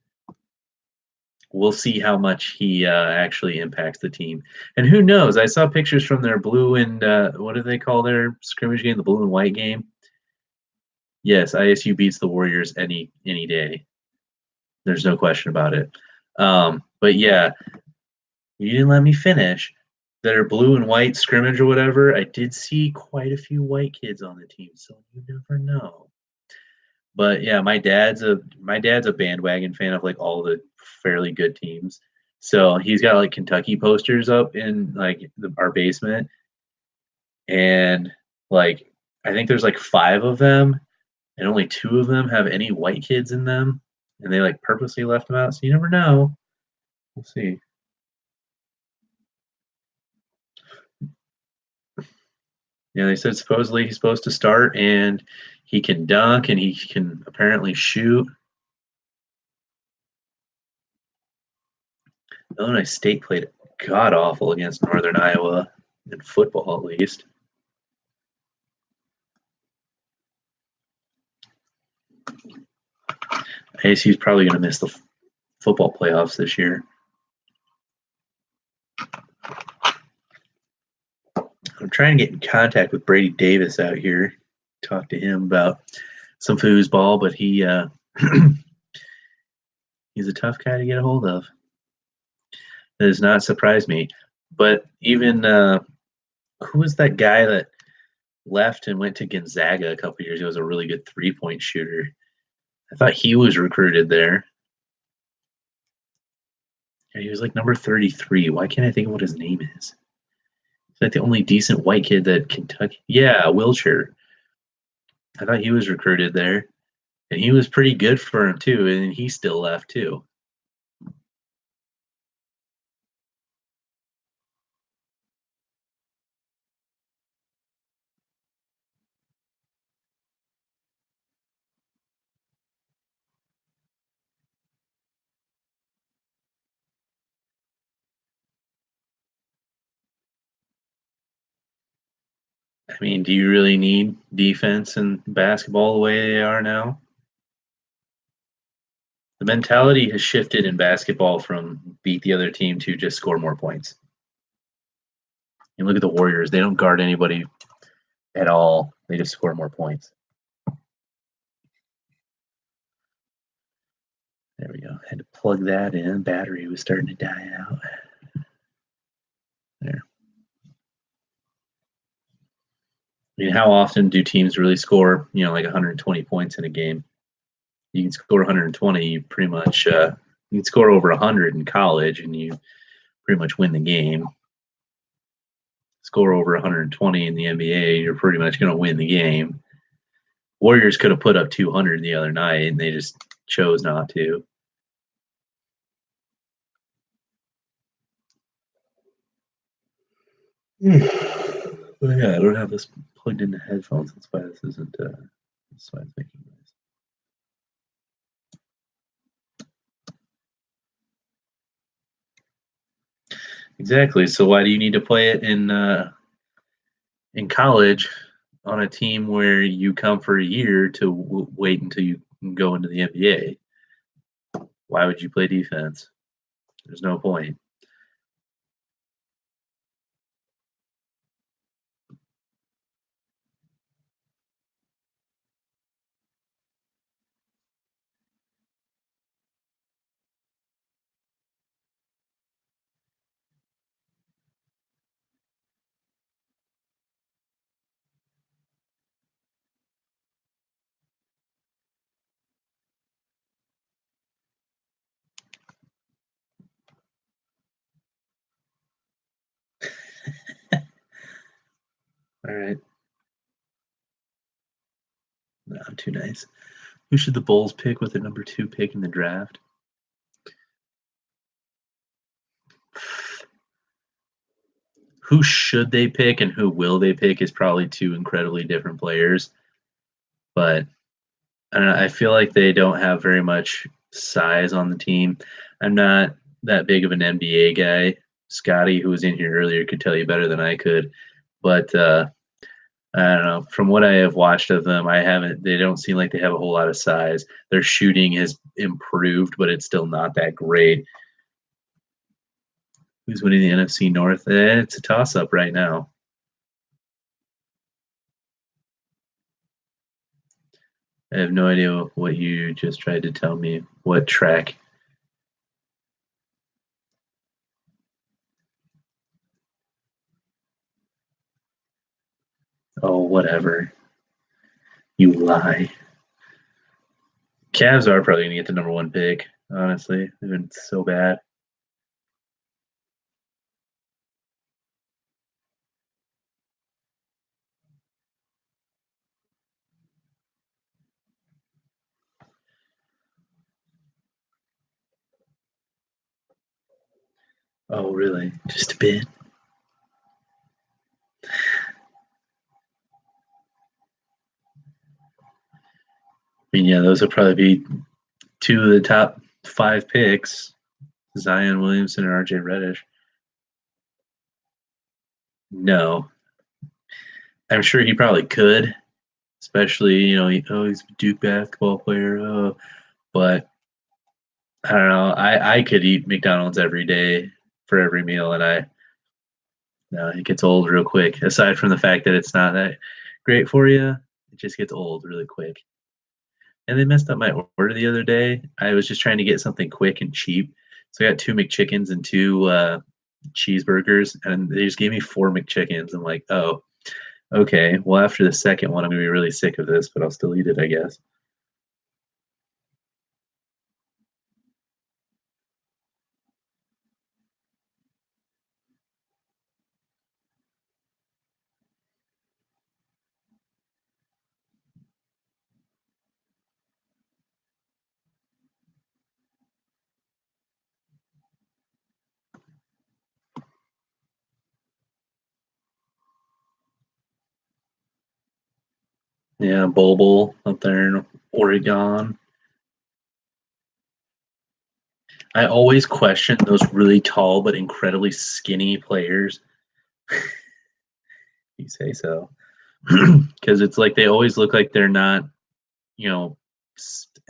We'll see how much he actually impacts the team. And who knows? I saw pictures from their blue and what do they call their scrimmage game? The blue and white game. Yes, ISU beats the Warriors any day. There's no question about it. But yeah, you didn't let me finish. Their blue and white scrimmage or whatever. I did see quite a few white kids on the team, so you never know. But yeah, my dad's a bandwagon fan of like all the fairly good teams. So he's got like Kentucky posters up in like our basement, and like I think there's like 5 of them, and only 2 of them have any white kids in them, and they like purposely left them out. So you never know. We'll see. Yeah, they said supposedly he's supposed to start, and he can dunk, and he can apparently shoot. Illinois State played god awful against Northern Iowa in football, at least. ASU's probably going to miss the football playoffs this year. I'm trying to get in contact with Brady Davis out here, talk to him about some foosball, but he he's a tough guy to get a hold of. That does not surprise me. But even who was that guy that left and went to Gonzaga a couple years ago? Was a really good 3-point shooter. I thought he was recruited there. Yeah, he was like number 33. Why can't I think of what his name is? He's like the only decent white kid that Kentucky. Yeah, Wilshire. I thought he was recruited there, and he was pretty good for him too. And he still left too. I mean, do you really need defense in basketball the way they are now? The mentality has shifted in basketball from beat the other team to just score more points. And look at the Warriors; they don't guard anybody at all. They just score more points. There we go. Had to plug that in. Battery was starting to die out. There. I mean, how often do teams really score, like 120 points in a game? You can score 120, you pretty much, you can score over 100 in college, and you pretty much win the game. Score over 120 in the NBA, you're pretty much going to win the game. Warriors could have put up 200 the other night, and they just chose not to. But yeah, I don't have this plugged into headphones. That's why this isn't. That's why it's making noise. Exactly. So why do you need to play it in college on a team where you come for a year to wait until you can go into the NBA? Why would you play defense? There's no point. All right. Not too nice. Who should the Bulls pick with the number 2 pick in the draft? Who should they pick and who will they pick is probably two incredibly different players. But I don't know, I feel like they don't have very much size on the team. I'm not that big of an NBA guy. Scotty, who was in here earlier, could tell you better than I could. But I don't know. From what I have watched of them, I haven't. They don't seem like they have a whole lot of size. Their shooting has improved, but it's still not that great. Who's winning the NFC North? It's a toss-up right now. I have no idea what you just tried to tell me. What track? Oh, whatever. You lie. Cavs are probably going to get the number 1 pick, honestly. They've been so bad. Oh, really? Just a bit? I mean, yeah, those will probably be 2 of the top 5 picks. Zion Williamson or RJ Reddish. No. I'm sure he probably could, especially, he's a Duke basketball player. But I don't know. I could eat McDonald's every day for every meal, and no, it gets old real quick. Aside from the fact that it's not that great for you, it just gets old really quick. And they messed up my order the other day. I was just trying to get something quick and cheap, so I got 2 McChickens and 2 cheeseburgers, and they just gave me 4 McChickens. I'm like, oh, okay. Well, after the second one, I'm gonna be really sick of this, but I'll still eat it, I guess. Yeah, Bowl up there in Oregon. I always question those really tall but incredibly skinny players. You say so, because it's like they always look like they're not, you know,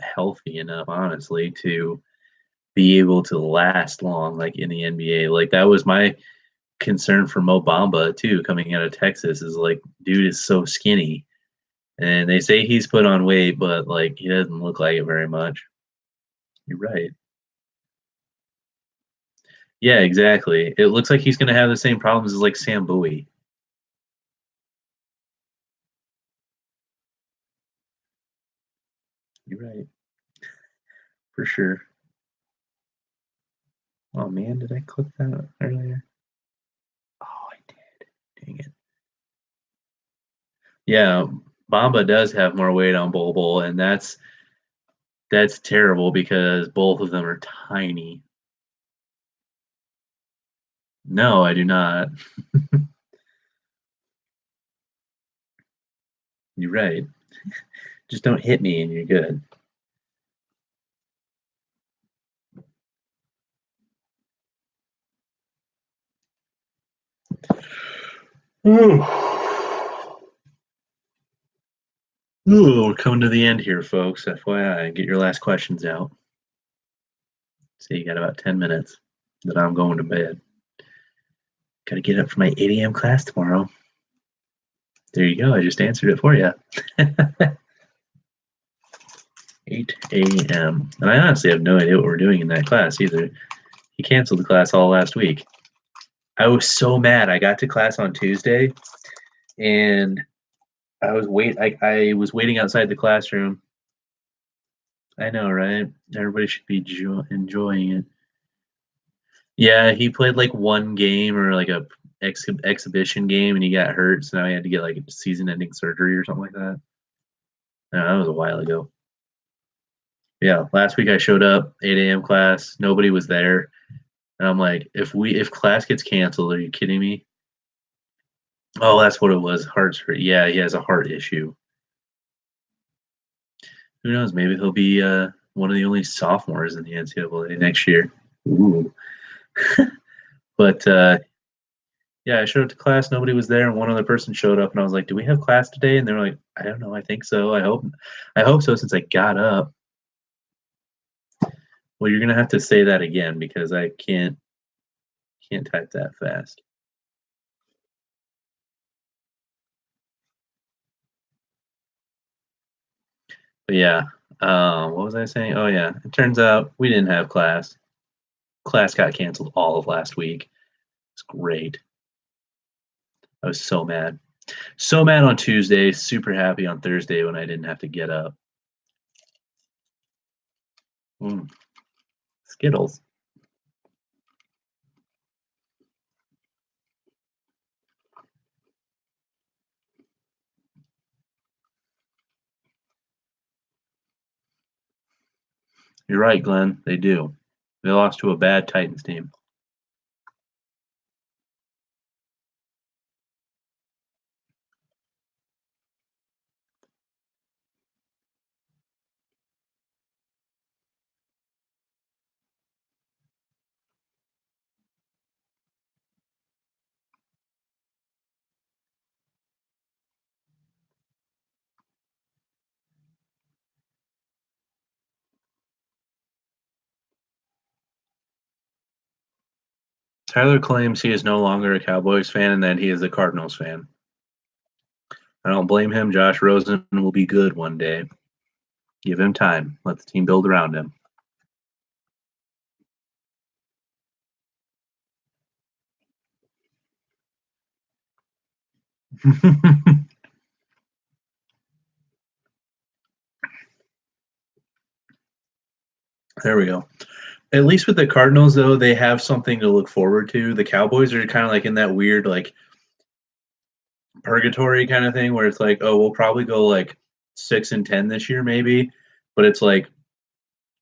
healthy enough, honestly, to be able to last long, like in the NBA. Like that was my concern for Mo Bamba too, coming out of Texas. Is like, dude is so skinny, and they say he's put on weight, but like he doesn't look like it very much. You're right. Yeah, exactly. It looks like he's going to have the same problems as like Sam Bowie. You're right, for sure. Oh man, did I click that earlier? Oh, I did. Dang it. Yeah, Bamba does have more weight on Bol, and that's terrible because both of them are tiny. No, I do not. You're right. Just don't hit me and you're good. Ooh. Ooh, we're coming to the end here, folks. FYI, get your last questions out. So you got about 10 minutes. Then I'm going to bed. Got to get up for my 8 a.m. class tomorrow. There you go. I just answered it for you. 8 a.m. And I honestly have no idea what we're doing in that class either. He canceled the class all last week. I was so mad. I got to class on Tuesday, and I was waiting outside the classroom. I know, right? Everybody should be enjoying it. Yeah, he played like one game or like a exhibition game, and he got hurt, so now he had to get like a season-ending surgery or something like that. No, that was a while ago. Yeah, last week I showed up, 8 a.m. class, nobody was there, and I'm like, if class gets canceled, are you kidding me? Oh, that's what it was. Heart's hurt. Yeah, he has a heart issue. Who knows? Maybe he'll be one of the only sophomores in the NCAA next year. Ooh. But yeah, I showed up to class. Nobody was there, and one other person showed up, and I was like, "Do we have class today?" And they were like, "I don't know. I think so. I hope so." Since I got up. Well, you're gonna have to say that again because I can't type that fast. But yeah, what was I saying? Oh yeah, it turns out we didn't have class. Class got canceled all of last week. It's great. I was so mad. So mad on Tuesday, super happy on Thursday when I didn't have to get up. Mm, Skittles. You're right, Glenn. They do. They lost to a bad Titans team. Tyler claims he is no longer a Cowboys fan and that he is a Cardinals fan. I don't blame him. Josh Rosen will be good one day. Give him time. Let the team build around him. There we go. At least with the Cardinals, though, they have something to look forward to. The Cowboys are kind of like in that weird, like, purgatory kind of thing where it's like, oh, we'll probably go like 6-10 this year, maybe. But it's like,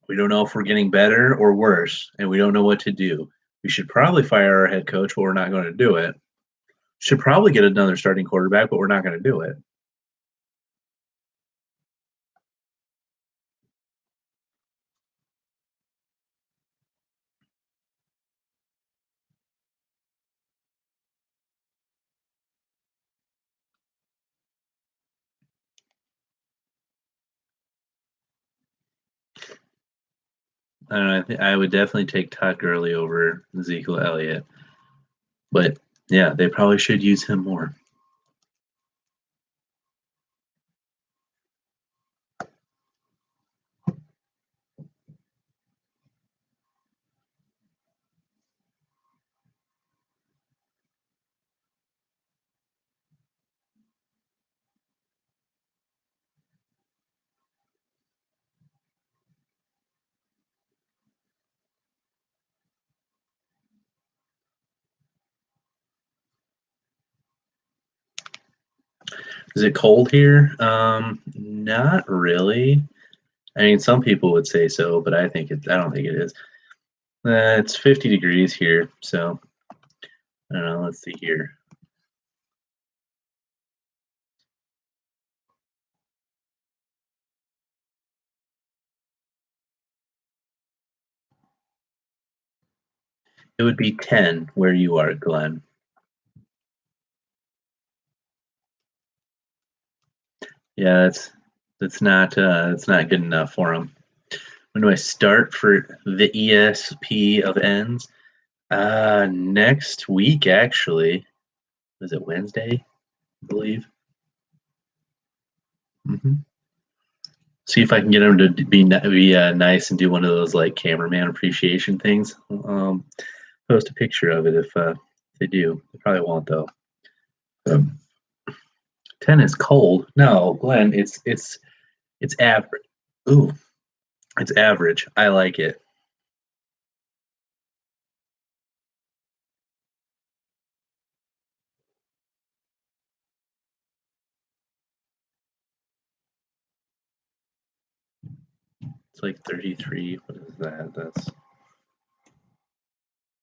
we don't know if we're getting better or worse, and we don't know what to do. We should probably fire our head coach, but we're not going to do it. Should probably get another starting quarterback, but we're not going to do it. I don't know. I would definitely take Todd Gurley over Ezekiel Elliott, but yeah, they probably should use him more. Is it cold here? Not really. I mean, some people would say so, but I think it. I don't think it is. It's 50 degrees here, so I don't know. Let's see here. It would be 10 where you are, Glenn. Yeah, that's not good enough for him. When do I start for the ESP of ends? Next week actually. Is it Wednesday? I believe. Hmm. See if I can get him to be nice and do one of those like cameraman appreciation things. Post a picture of it if they do. They probably won't though. 10 is cold. No, Glenn, it's average. Ooh, it's average. I like it. It's like 33. What is that? That's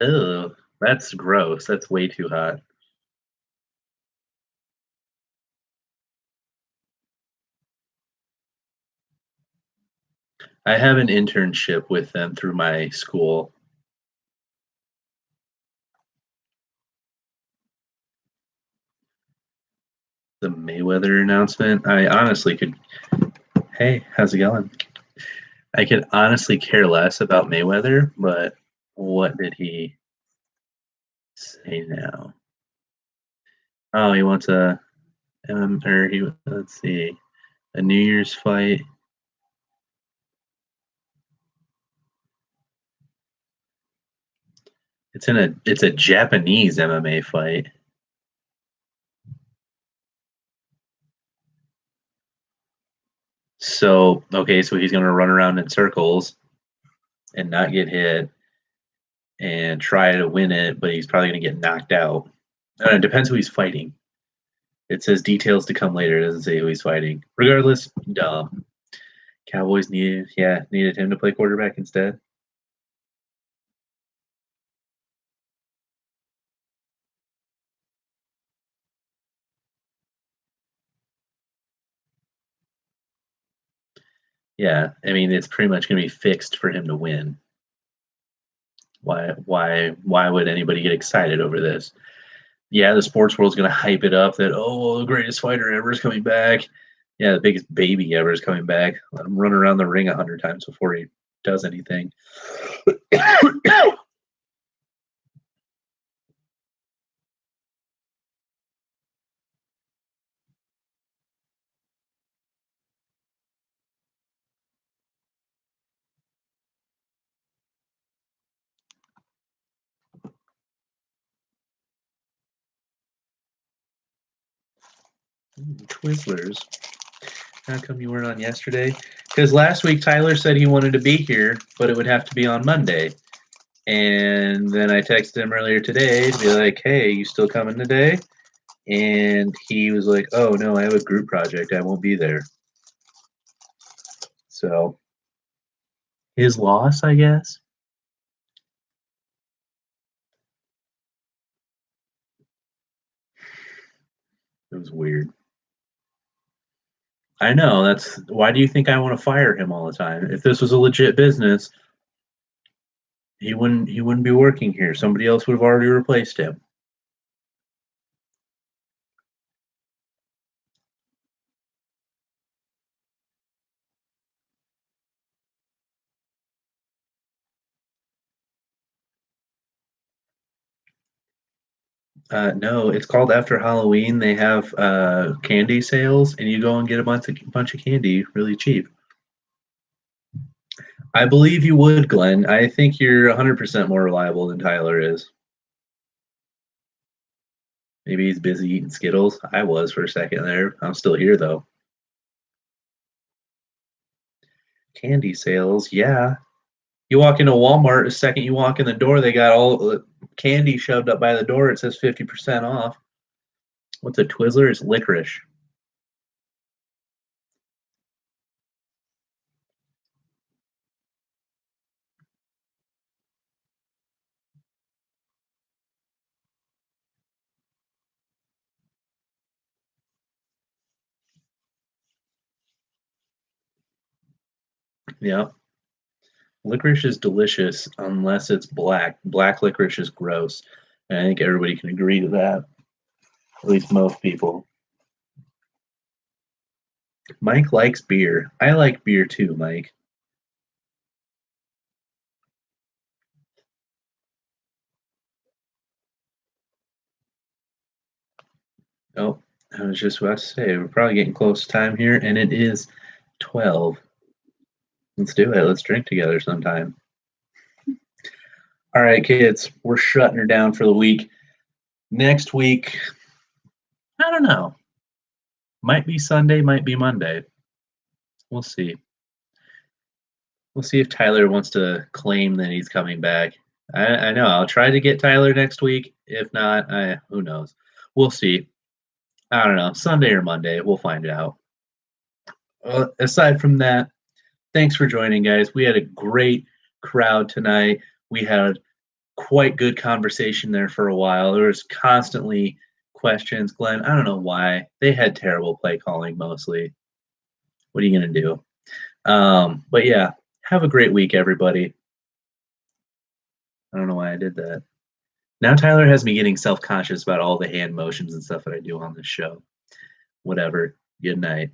oh, that's gross. That's way too hot. I have an internship with them through my school. The Mayweather announcement. I honestly could. Hey, how's it going? I could honestly care less about Mayweather, but what did he say now? Oh, he wants or he let's see, a New Year's fight. It's a Japanese MMA fight. So okay, so he's gonna run around in circles and not get hit and try to win it, but he's probably gonna get knocked out. It depends who he's fighting. It says details to come later. It doesn't say who he's fighting. Regardless, dumb. Cowboys needed him to play quarterback instead. Yeah, I mean it's pretty much going to be fixed for him to win. Why would anybody get excited over this? Yeah, the sports world's going to hype it up that oh, the greatest fighter ever is coming back. Yeah, the biggest baby ever is coming back. Let him run around the ring 100 times before he does anything. Twizzlers. How come you weren't on yesterday? Because last week Tyler said he wanted to be here, but it would have to be on Monday. And then I texted him earlier today to be like, hey, you still coming today? And he was like, oh, no, I have a group project. I won't be there. So his loss, I guess. It was weird. I know. That's why do you think I want to fire him all the time? If this was a legit business, he wouldn't be working here. Somebody else would have already replaced him. No, it's called After Halloween. They have candy sales, and you go and get a bunch of candy really cheap. I believe you would, Glenn. I think you're 100% more reliable than Tyler is. Maybe he's busy eating Skittles. I was for a second there. I'm still here though. Candy sales, yeah. You walk into Walmart, the second you walk in the door, they got all the candy shoved up by the door. It says 50% off. What's a Twizzler? It's licorice. Yeah. Licorice is delicious unless it's black. Black licorice is gross. And I think everybody can agree to that. At least most people. Mike likes beer. I like beer too, Mike. Oh, I was just about to say, we're probably getting close to time here, and it is 12. Let's do it. Let's drink together sometime. All right, kids, we're shutting her down for the week. Next week, I don't know. Might be Sunday, might be Monday. We'll see. We'll see if Tyler wants to claim that he's coming back. I know. I'll try to get Tyler next week. If not, who knows? We'll see. I don't know. Sunday or Monday. We'll find out. Aside from that, thanks for joining, guys. We had a great crowd tonight. We had quite good conversation there for a while. There was constantly questions. Glenn, I don't know why. They had terrible play calling mostly. What are you going to do? But yeah, have a great week, everybody. I don't know why I did that. Now Tyler has me getting self-conscious about all the hand motions and stuff that I do on this show. Whatever. Good night.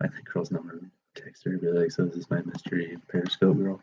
I think girl's number. Text her, be like, so this is my mystery Periscope girl.